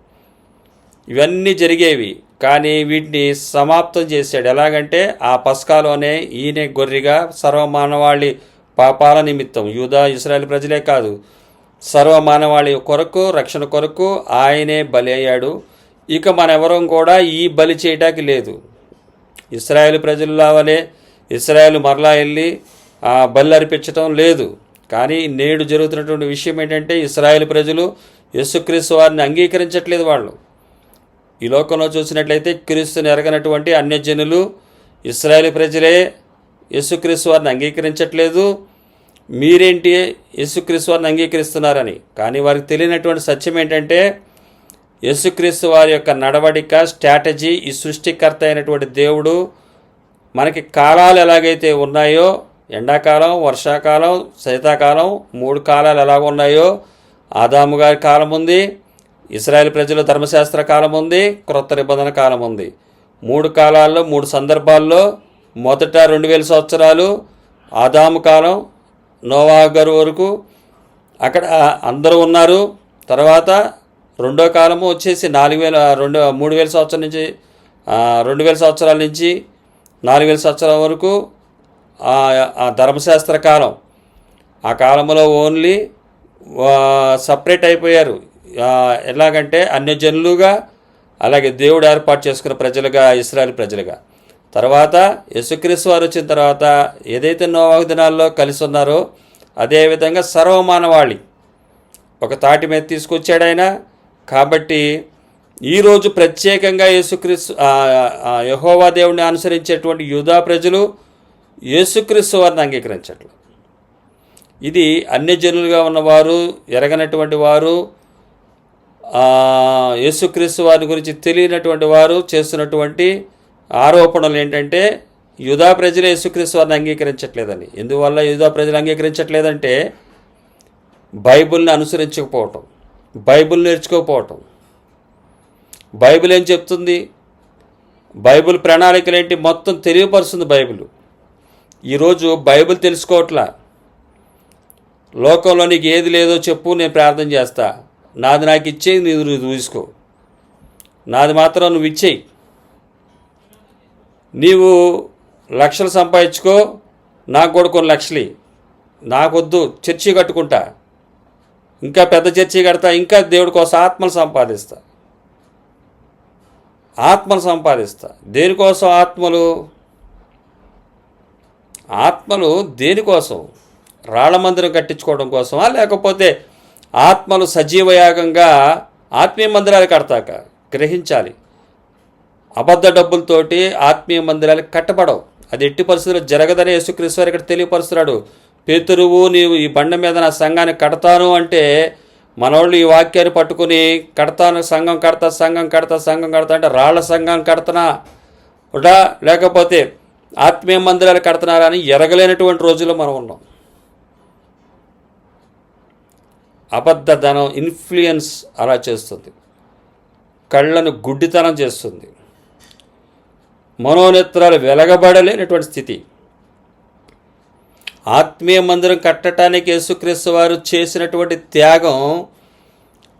ఇవన్నీ జరిగేవి. కానీ వీటిని సమాప్తం చేశాడు. ఎలాగంటే ఆ పస్కాలోనే ఈయన గొర్రెగా సర్వమానవాళి పాపాల నిమిత్తం, యూదా ఇశ్రాయేల్ ప్రజలే కాదు, సర్వమానవాళి కొరకు, రక్షణ కొరకు ఆయనే బలి అయ్యాడు. ఇక మనెవరం కూడా ఈ బలి చేయడానికి లేదు. ఇశ్రాయేల్ ప్రజల వలె ఇశ్రాయేల్ మరలా వెళ్ళి బలి అర్పించడం లేదు. కానీ నేడు జరుగుతున్నటువంటి విషయం ఏంటంటే ఇశ్రాయేల్ ప్రజలు యేసుక్రీస్తు వారిని అంగీకరించట్లేదు. వాళ్ళు ఈ లోకంలో చూసినట్లయితే క్రీస్తుని ఎరగనటువంటి అన్యజనులు, ఇశ్రాయేల్ ప్రజలే యేసుక్రీస్తు వారిని అంగీకరించట్లేదు. మీరేంటి యేసుక్రీస్తు వారిని అంగీకరిస్తున్నారని. కానీ వారికి తెలియనటువంటి సత్యం ఏంటంటే యేసుక్రీస్తు వారి యొక్క నడవడిక, స్ట్రాటజీ, ఈ సృష్టికర్త అయినటువంటి దేవుడు మనకి కాలాలు ఎలాగైతే ఉన్నాయో, ఎండాకాలం, వర్షాకాలం, శీతాకాలం, 3 కాలాలు ఎలాగ ఉన్నాయో, ఆదాము గారి కాలం ఉంది, ఇశ్రాయేల్ ప్రజల ధర్మశాస్త్ర కాలం ఉంది, క్రొత్త నిబంధన కాలం ఉంది. 3 కాలాల్లో 3 సందర్భాల్లో మొదట 2000 సంవత్సరాలు ఆదాము కాలం, నోవాహు గారి వరకు అక్కడ అందరూ ఉన్నారు. తర్వాత రెండో కాలము వచ్చేసి 3,000 సంవత్సరాల నుంచి 2,000 సంవత్సరాల నుంచి 4,000 సంవత్సరాల వరకు ఆ ధర్మశాస్త్ర కాలం. ఆ కాలంలో ఓన్లీ సపరేట్ అయిపోయారు. ఎలాగంటే అన్యజనులుగా, అలాగే దేవుడు ఏర్పాటు చేసుకున్న ప్రజలుగా, ఇశ్రాయేల్ ప్రజలుగా. తర్వాత యేసుక్రీస్తు వారు వచ్చిన తర్వాత ఏదైతే నోవాహు దినాల్లో కలిసి ఉన్నారో అదేవిధంగా సర్వమానవాళి ఒక తాటి మీద తీసుకొచ్చాడు ఆయన. కాబట్టి ఈరోజు ప్రత్యేకంగా యేసుక్రీస్తు యెహోవా దేవుడిని అనుసరించేటువంటి యూదా ప్రజలు యేసుక్రీస్తు వారిని అంగీకరించట్లేదు. ఇది అన్యజనులుగా ఉన్నవారు, ఎరగనటువంటి వారు, యేసుక్రీస్తు వారి గురించి తెలియనటువంటి వారు చేస్తున్నటువంటి ఆరోపణలు ఏంటంటే యూదా ప్రజలు యేసుక్రీస్తు వారిని అంగీకరించట్లేదని. ఎందువల్ల యూదా ప్రజలు అంగీకరించట్లేదంటే బైబిల్ని అనుసరించకపోవటం, బైబిల్ నేర్చుకోకపోవటం. బైబిల్ ఏం చెప్తుంది, బైబిల్ ప్రణాళికలు ఏంటి మొత్తం తెలియపరుస్తుంది బైబిల్. ఈరోజు బైబిల్ తెలుసుకోవట్లా. లోకంలో నీకు ఏది లేదో చెప్పు, నేను ప్రార్థన చేస్తా, నాది నాకు ఇచ్చేయి, నువ్వు చూసుకో, నాది మాత్రం నువ్వు ఇచ్చేయి, నీవు లక్షలు సంపాదించుకో, నాకు కూడా కొన్ని లక్షలు, నాకొద్దు, చర్చి కట్టుకుంటా, ఇంకా పెద్ద చర్చి కడతా, ఇంకా దేవుడి కోసం ఆత్మలు సంపాదిస్తా. దేనికోసం ఆత్మలు దేనికోసం? రాళ్ల మందిరం కట్టించుకోవడం కోసమా, లేకపోతే ఆత్మలు సజీవయాగంగా ఆత్మీయ మందిరాలు కడతాక? గ్రహించాలి, అబద్ధ డబ్బులతోటి ఆత్మీయ మందిరాలు కట్టబడవు. అది ఎట్టి పరిస్థితుల్లో జరగదని యేసుక్రీస్తు వారు ఇక్కడ తెలియపరుస్తున్నాడు. పేతురువు, నీవు ఈ బండ మీద నా సంఘాన్ని కడతాను అంటే, మనోళ్ళు ఈ వాక్యాన్ని పట్టుకుని కడతాను, సంఘం కడతా అంటే రాళ్ల సంఘం కడతనా లేకపోతే ఆత్మీయ మందిరాలు కడుతున్నారా అని ఎరగలేనటువంటి రోజుల్లో మనం ఉన్నాం. అబద్ధ ధనం ఇన్ఫ్లుయెన్స్ అలా చేస్తుంది, కళ్ళను గుడ్డితనం చేస్తుంది, మనోనేత్రాలు వెలగబడలేనటువంటి స్థితి. ఆత్మీయ మందిరం కట్టడానికి యేసుక్రీస్తు వారు చేసినటువంటి త్యాగం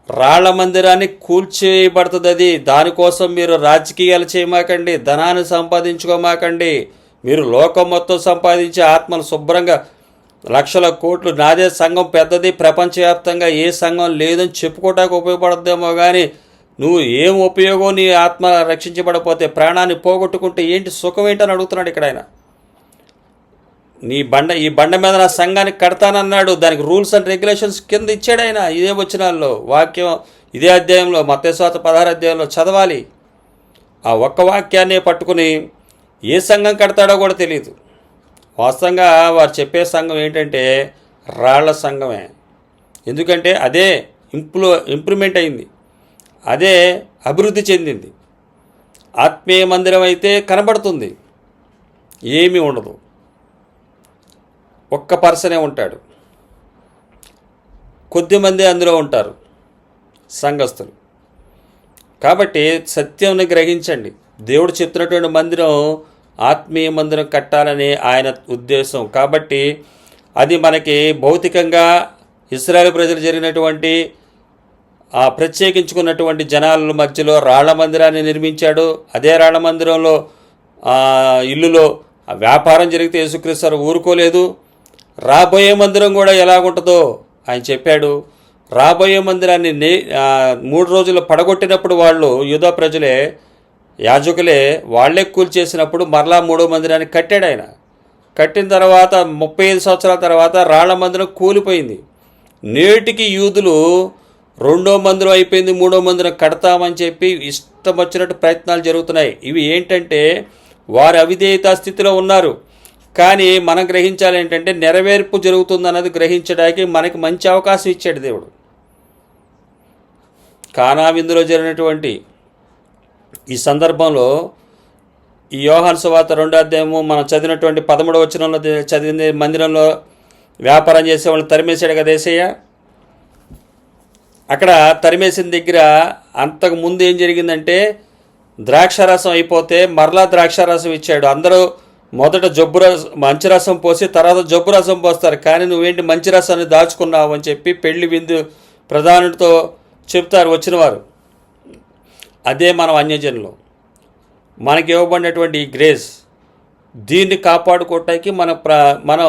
రాళ్ల మందిరాన్ని కూల్చేయబడుతుంది. అది దానికోసం మీరు రాజకీయాలు చేయమాకండి, ధనాన్ని సంపాదించుకోమాకండి. మీరు లోకం మొత్తం సంపాదించి ఆత్మను శుభ్రంగా లక్షల కోట్లు, నాదే సంఘం పెద్దది, ప్రపంచవ్యాప్తంగా ఏ సంఘం లేదని చెప్పుకోవడానికి ఉపయోగపడద్దేమో కానీ నువ్వు ఏం ఉపయోగం? నీ ఆత్మ రక్షించబడపోతే, ప్రాణాన్ని పోగొట్టుకుంటే ఏంటి సుఖం ఏంటని అడుగుతున్నాడు ఇక్కడ ఆయన. ఈ బండ మీద నా సంఘాన్ని కడతానన్నాడు. దానికి రూల్స్ అండ్ రెగ్యులేషన్స్ కింద ఇచ్చాడు ఆయన. ఇదే వచనాల్లో వాక్యం, ఇదే అధ్యాయంలో, మత్తయి సువార్త 16వ అధ్యాయంలో చదవాలి. ఆ ఒక్క వాక్యాన్ని పట్టుకుని ఏ సంఘం కడతాడో కూడా తెలియదు. వాస్తవంగా వారు చెప్పే సంఘం ఏంటంటే రాళ్ల సంఘమే. ఎందుకంటే అదే ఇంప్రూవ్మెంట్ అయింది, అదే అభివృద్ధి చెందింది. ఆత్మీయ మందిరం అయితే కనబడుతుంది, ఏమీ ఉండదు, ఒక్క పర్సనే ఉంటాడు, కొద్దిమంది అందులో ఉంటారు సంఘస్థులు. కాబట్టి సత్యంని గ్రహించండి. దేవుడు చెప్తున్నటువంటి మందిరం ఆత్మీయ మందిరం కట్టాలని ఆయన ఉద్దేశం. కాబట్టి అది మనకి భౌతికంగా ఇశ్రాయేలు ప్రజలు జరిగినటువంటి ప్రత్యేకించుకున్నటువంటి జనాల మధ్యలో రాళ్ల మందిరాన్ని నిర్మించాడు. అదే రాళ్ల మందిరంలో ఇల్లులో వ్యాపారం జరిగితే యేసుక్రీస్తు ఊరుకోలేదు. రాబోయే మందిరం కూడా ఎలాగుంటుందో ఆయన చెప్పాడు. రాబోయే మందిరాన్ని 3 రోజులు పడగొట్టినప్పుడు వాళ్ళు యూదా ప్రజలే, యాజకులే, వాళ్లే కూల్చేసినప్పుడు మరలా 3వ మందిరాన్ని కట్టాడు ఆయన. కట్టిన తర్వాత 35 సంవత్సరాల తర్వాత రాళ్ల మందిరం కూలిపోయింది. నేటికి యూదులు 2వ మందిరం అయిపోయింది, 3వ మందిరం కడతామని చెప్పి ఇష్టం వచ్చినట్టు ప్రయత్నాలు జరుగుతున్నాయి. ఇవి ఏంటంటే వారు అవిధేయతా స్థితిలో ఉన్నారు. కానీ మనం గ్రహించాలి ఏంటంటే నెరవేర్పు జరుగుతుందన్నది గ్రహించడానికి మనకి మంచి అవకాశం ఇచ్చాడు దేవుడు. కానా విందులో జరిగినటువంటి ఈ సందర్భంలో ఈ యోహాను సువార్త 2వ అధ్యాయము మనం చదివినటువంటి 13వ వచనంలో చదివింది, మందిరంలో వ్యాపారం చేసే వాళ్ళని తరిమేశాడు కదా యేసయ్య. అక్కడ తరిమేసిన దగ్గర అంతకు ముందు ఏం జరిగిందంటే ద్రాక్షారసం అయిపోతే మరలా ద్రాక్షారసం ఇచ్చాడు. అందరూ మొదట మంచి రసం పోసి తర్వాత జబ్బు రసం పోస్తారు, కానీ నువ్వేంటి మంచి రసాన్ని దాచుకున్నావు అని చెప్పి పెళ్లి విందు ప్రధానితో చెప్తారు వచ్చిన వారు. అదే మనం అన్యజనులు మనకి ఇవ్వబడినటువంటి ఈ గ్రేస్, దీన్ని కాపాడుకోవటానికి మనం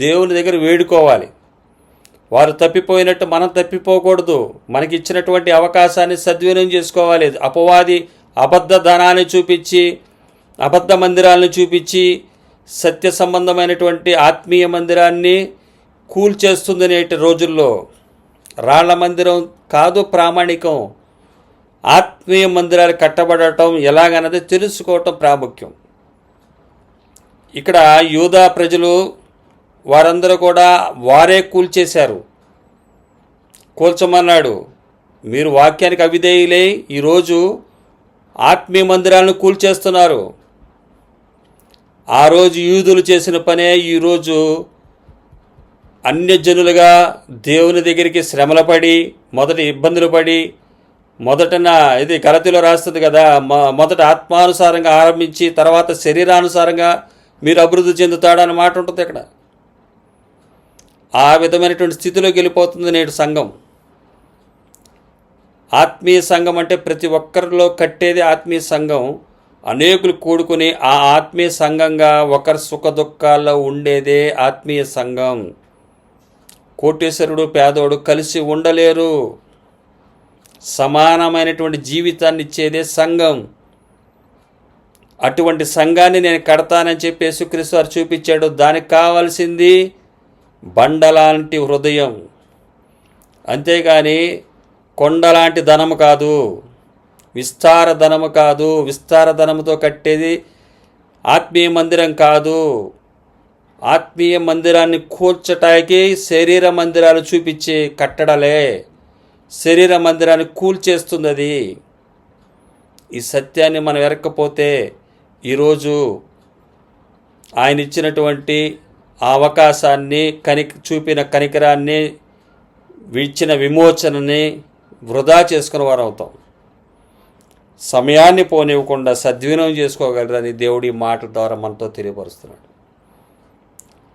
దేవుని దగ్గర వేడుకోవాలి. వారు తప్పిపోయినట్టు మనం తప్పిపోకూడదు. మనకి ఇచ్చినటువంటి అవకాశాన్ని సద్వినియోగం చేసుకోవాలి. అపవాది అబద్ధ ధనాన్ని చూపించి, అబద్ధ మందిరాలను చూపించి సత్య సంబంధమైనటువంటి ఆత్మీయ మందిరాన్ని కూల్చేస్తుంది. నేటి రోజుల్లో రాళ్ల మందిరం కాదు ప్రామాణికం, ఆత్మీయ మందిరాలు కట్టబడటం ఎలాగన్నది తెలుసుకోవటం ప్రాముఖ్యం. ఇక్కడ యూదా ప్రజలు వారందరూ కూడా వారే కూల్చేశారు. కూల్చమన్నాడు. మీరు వాక్యానికి అవిధేయులై ఈరోజు ఆత్మీయ మందిరాలను కూల్చేస్తున్నారు. ఆ రోజు యూదులు చేసిన పనే ఈరోజు అన్యజనులుగా దేవుని దగ్గరికి శ్రమలు పడి, మొదట ఇబ్బందులు పడి, ఇది గలతీలో రాస్తుంది కదా, మొదట ఆత్మానుసారంగా ఆరంభించి తర్వాత శరీరానుసారంగా మీరు అభివృద్ధి చెందుతాడని మాట ఉంటుంది ఇక్కడ. ఆ విధమైనటువంటి స్థితిలోకి వెళ్ళిపోతుంది నేడు సంఘం. ఆత్మీయ సంఘం అంటే ప్రతి ఒక్కరిలో కట్టేది ఆత్మీయ సంఘం. అనేకులు కూడుకుని ఆ ఆత్మీయ సంఘంగా ఒకరి సుఖ దుఃఖాల్లో ఉండేదే ఆత్మీయ సంఘం. కోటేశ్వరుడు పేదోడు కలిసి ఉండలేరు. సమానమైనటువంటి జీవితాన్ని ఇచ్చేదే సంఘం. అటువంటి సంఘాన్ని నేను కడతానని చెప్పి యేసుక్రీస్తు వారు చూపించాడు. దానికి కావాల్సింది బండలాంటి హృదయం, అంతేగాని కొండలాంటి ధనము కాదు, విస్తార ధనము కాదు. విస్తార ధనముతో కట్టేది ఆత్మీయ మందిరం కాదు. ఆత్మీయ మందిరాన్ని కూల్చటానికి శరీర మందిరాలు చూపించే కట్టడలే శరీర మందిరాన్ని కూల్చేస్తుంది. అది ఈ సత్యాన్ని మనం ఎరక్కపోతే ఈరోజు ఆయన ఇచ్చినటువంటి ఆ అవకాశాన్ని, చూపిన కనికరాన్ని, ఇచ్చిన విమోచనని వృధా చేసుకుని వారు అవుతాం. సమయాన్ని పోనివ్వకుండా సద్వినియోగం చేసుకోగలరని దేవుడి మాట ద్వారా మనతో తెలియపరుస్తున్నాడు.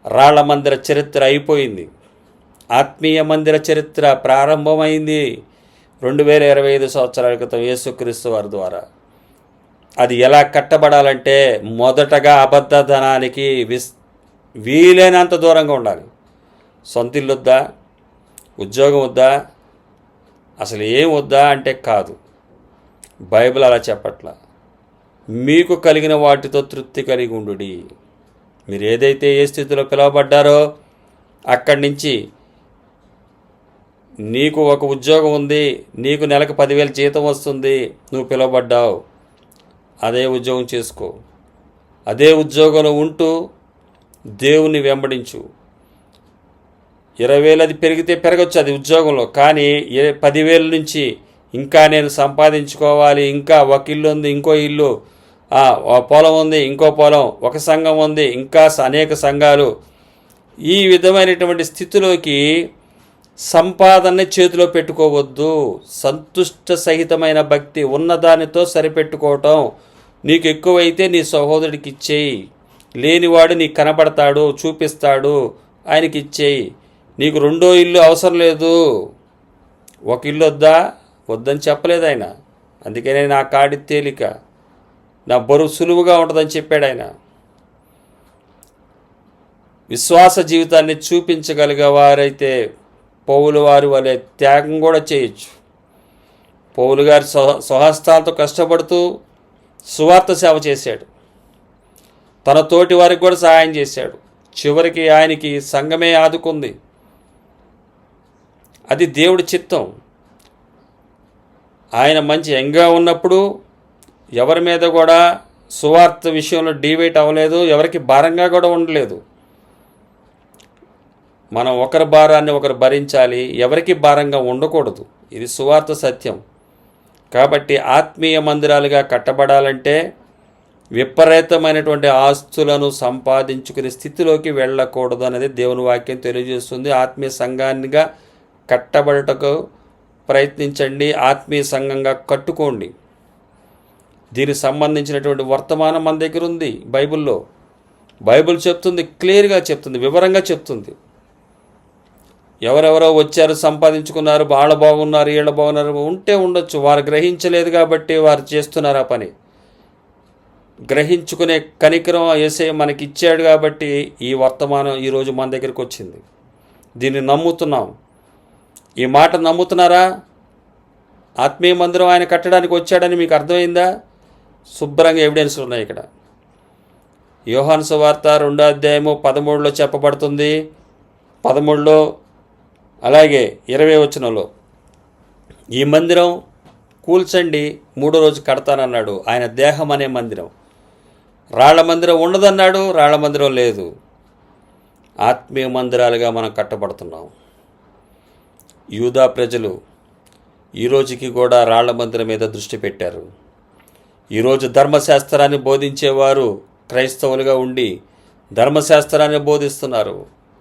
రాళ్ల మందిర చరిత్ర అయిపోయింది. ఆత్మీయ మందిర చరిత్ర ప్రారంభమైంది 2025 సంవత్సరాల క్రితం యేసుక్రీస్తు వారి ద్వారా. అది ఎలా కట్టబడాలంటే మొదటగా అబద్ధధనానికి వీలైనంత దూరంగా ఉండాలి. సొంత ఇల్లు వద్దా, ఉద్యోగం వద్దా, అసలు ఏం వద్దా అంటే కాదు. బైబిల్ అలా చెప్పట్లా. మీకు కలిగిన వాటితో తృప్తి కలిగి ఉండుడి. మీరు ఏదైతే ఏ స్థితిలో పిలువబడ్డారో అక్కడి నుంచి, నీకు ఒక ఉద్యోగం ఉంది, నీకు నెలకు 10,000 జీతం వస్తుంది, నువ్వు పిలువబడ్డావు, అదే ఉద్యోగం చేసుకో. అదే ఉద్యోగంలో ఉంటూ దేవుని వెంబడించు. 20,000 అది పెరిగితే పెరగచ్చు అది ఉద్యోగంలో, కానీ 10,000 నుంచి ఇంకా నేను సంపాదించుకోవాలి, ఇంకా ఒక ఇల్లు ఉంది, ఇంకో ఇల్లు, పొలం ఉంది, ఇంకో పొలం, ఒక సంఘం ఉంది, ఇంకా అనేక సంఘాలు, ఈ విధమైనటువంటి స్థితిలోకి సంపాదనని చేతిలో పెట్టుకోవద్దు. సంతుష్ట సహితమైన భక్తి, ఉన్నదానితో సరిపెట్టుకోవటం. నీకు ఎక్కువైతే నీ సహోదరుడికి ఇచ్చేయి, లేనివాడు నీకు కనబడతాడు, చూపిస్తాడు, ఆయనకి ఇచ్చేయి. నీకు రెండో ఇల్లు అవసరం లేదు, ఒక ఇల్లు వద్దని చెప్పలేదు ఆయన. అందుకనే నా కాడి తేలిక, నా బరువు సులువుగా ఉంటుందని చెప్పాడు ఆయన. విశ్వాస జీవితాన్ని చూపించగలిగే వారైతే పౌలు వారి వలె త్యాగం కూడా చేయొచ్చు. పౌలు గారి స్వహస్తాలతో కష్టపడుతూ సువార్త సేవ చేశాడు. తన తోటి వారికి కూడా సహాయం చేశాడు. చివరికి ఆయనకి సంఘమే ఆదుకుంది. అది దేవుడి చిత్తం. ఆయన మంచి యంగ్గా ఉన్నప్పుడు ఎవరి మీద కూడా సువార్త విషయంలో డివైట్ అవ్వలేదు, ఎవరికి భారంగా కూడా ఉండలేదు. మనం ఒకరి భారాన్ని ఒకరు భరించాలి, ఎవరికి భారంగా ఉండకూడదు. ఇది సువార్త సత్యం. కాబట్టి ఆత్మీయ మందిరాలుగా కట్టబడాలంటే విపరీతమైనటువంటి ఆస్తులను సంపాదించుకునే స్థితిలోకి వెళ్ళకూడదు అనేది దేవుని వాక్యం తెలియజేస్తుంది. ఆత్మీయ సంఘాన్నిగా కట్టబడటకు ప్రయత్నించండి, ఆత్మీయ సంఘంగా కట్టుకోండి. దీనికి సంబంధించినటువంటి వర్తమానం మన దగ్గర ఉంది. బైబిల్ చెప్తుంది, క్లియర్గా చెప్తుంది, వివరంగా చెప్తుంది. ఎవరెవరో వచ్చారు, సంపాదించుకున్నారు, వాళ్ళ బాగున్నారు, వీళ్ళ బాగున్నారు, ఉంటే ఉండొచ్చు. వారు గ్రహించలేదు కాబట్టి వారు చేస్తున్నారు ఆ పని. గ్రహించుకునే కనికరం యేసయ్య మనకి ఇచ్చాడు కాబట్టి ఈ వర్తమానం ఈరోజు మన దగ్గరికి వచ్చింది. దీన్ని నమ్ముతున్నాం. ఈ మాట నమ్ముతున్నారా? ఆత్మీయ మందిరం ఆయన కట్టడానికి వచ్చాడని మీకు అర్థమైందా? శుభ్రంగా ఎవిడెన్స్లు ఉన్నాయి ఇక్కడ. యోహాను సువార్త 2వ అధ్యాయము 13లో చెప్పబడుతుంది. 13లో అలాగే 20వ వచనంలో ఈ మందిరం కూల్చండి, 3వ రోజు కడతానన్నాడు. ఆయన దేహం అనే మందిరం. రాళ్ల మందిరం ఉండదన్నాడు, రాళ్ల మందిరం లేదు. ఆత్మీయ మందిరాలుగా మనం కట్టబడుతున్నాం. యూదా ప్రజలు ఈరోజుకి కూడా రాళ్ల మందిరం మీద దృష్టి పెట్టారు. ఈరోజు ధర్మశాస్త్రాన్ని బోధించేవారు క్రైస్తవులుగా ఉండి ధర్మశాస్త్రాన్ని బోధిస్తున్నారు.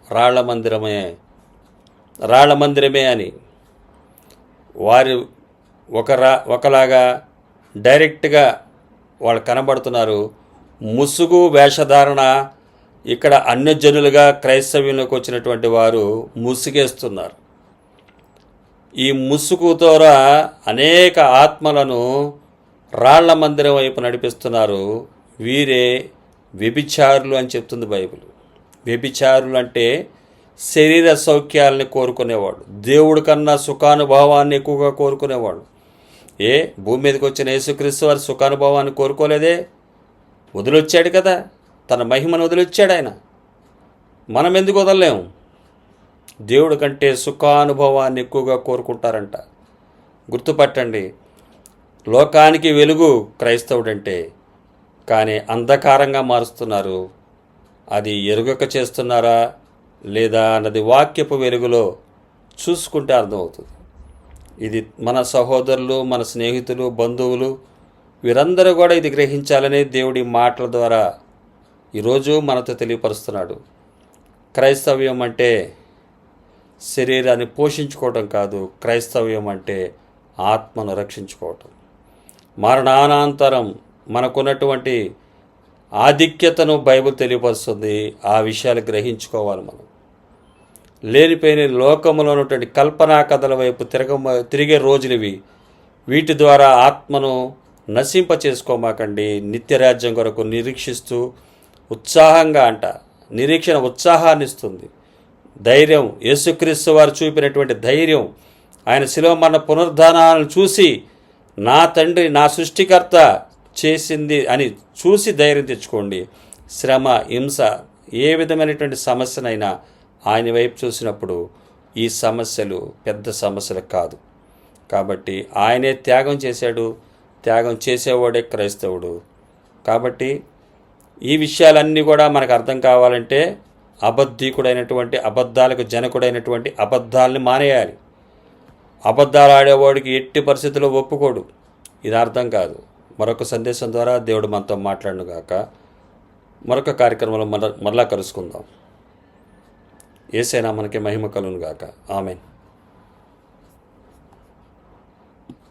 రాళ్ల మందిరమే అని వారు ఒకలాగా డైరెక్ట్గా వాళ్ళు కనబడుతున్నారు. ముసుగు వేషధారణ ఇక్కడ అన్యజనులుగా క్రైస్తవ్యంలోకి వచ్చినటువంటి వారు ముసుగేస్తున్నారు. ఈ ముసుగు ద్వారా అనేక ఆత్మలను రాళ్ల మందిరం వైపు నడిపిస్తున్నారు. వీరే వ్యభిచారులు అని చెప్తుంది బైబిల్. వ్యభిచారులు అంటే శరీర సౌఖ్యాలని కోరుకునేవాడు. దేవుడి కన్నా సుఖానుభవాన్ని ఎక్కువగా కోరుకునేవాడు. భూమి మీదకి వచ్చిన యేసుక్రీస్తు వారి సుఖానుభవాన్ని కోరుకోలేదే? వదిలొచ్చాడు కదా, తన మహిమను వదిలొచ్చాడు ఆయన. మనం ఎందుకు వదలలేము? దేవుడి కంటే సుఖానుభవాన్ని ఎక్కువగా కోరుకుంటారంట. గుర్తుపట్టండి, లోకానికి వెలుగు క్రైస్తవుడంటే, కానీ అంధకారంగా మారుస్తున్నారు. అది ఎరుగక చేస్తున్నారా లేదా అన్నది వాక్యపు వెలుగులో చూసుకుంటే అర్థమవుతుంది. ఇది మన సహోదరులు, మన స్నేహితులు, బంధువులు వీరందరూ కూడా ఇది గ్రహించాలని దేవుడి మాటల ద్వారా ఈరోజు మనతో తెలియపరుస్తున్నాడు. క్రైస్తవ్యం అంటే శరీరాన్ని పోషించుకోవటం కాదు, క్రైస్తవ్యం అంటే ఆత్మను రక్షించుకోవటం. మరణానంతరం మనకున్నటువంటి ఆధిక్యతను బైబిల్ తెలియపరుస్తుంది. ఆ విషయాలు గ్రహించుకోవాలి మనం. లేనిపోయిన లోకంలో ఉన్నటువంటి కల్పనా కథల వైపు తిరిగే రోజులివి. వీటి ద్వారా ఆత్మను నశింప చేసుకోమాకండి. నిత్యరాజ్యం కొరకు నిరీక్షిస్తూ ఉత్సాహంగా నిరీక్షణ ఉత్సాహాన్ని ఇస్తుంది. ధైర్యం, యేసుక్రీస్తు వారు చూపినటువంటి ధైర్యం, ఆయన శిలువ మరణ పునరుద్ధానాలను చూసి నా తండ్రి, నా సృష్టికర్త చేసింది అని చూసి ధైర్యం తెచ్చుకోండి. శ్రమ, హింస, ఏ విధమైనటువంటి సమస్యనైనా ఆయన వైపు చూసినప్పుడు ఈ సమస్యలు పెద్ద సమస్యలు కాదు. కాబట్టి ఆయనే త్యాగం చేశాడు. త్యాగం చేసేవాడే క్రైస్తవుడు. కాబట్టి ఈ విషయాలన్నీ కూడా మనకు అర్థం కావాలంటే అబద్ధీకుడైనటువంటి, అబద్ధాలకు జనకుడైనటువంటి అబద్ధాలని మానేయాలి. అబద్ధాలు ఆడేవాడికి ఎట్టి పరిస్థితుల్లో ఒప్పుకోడు. ఇది అర్థం కాదు. మరొక సందేశం ద్వారా దేవుడు మనతో మాట్లాడును గాక. మరొక కార్యక్రమంలో మరలా కలుసుకుందాం. యేసయ్య నామమునకే మహిమ కలుగును గాక. ఆమేన్.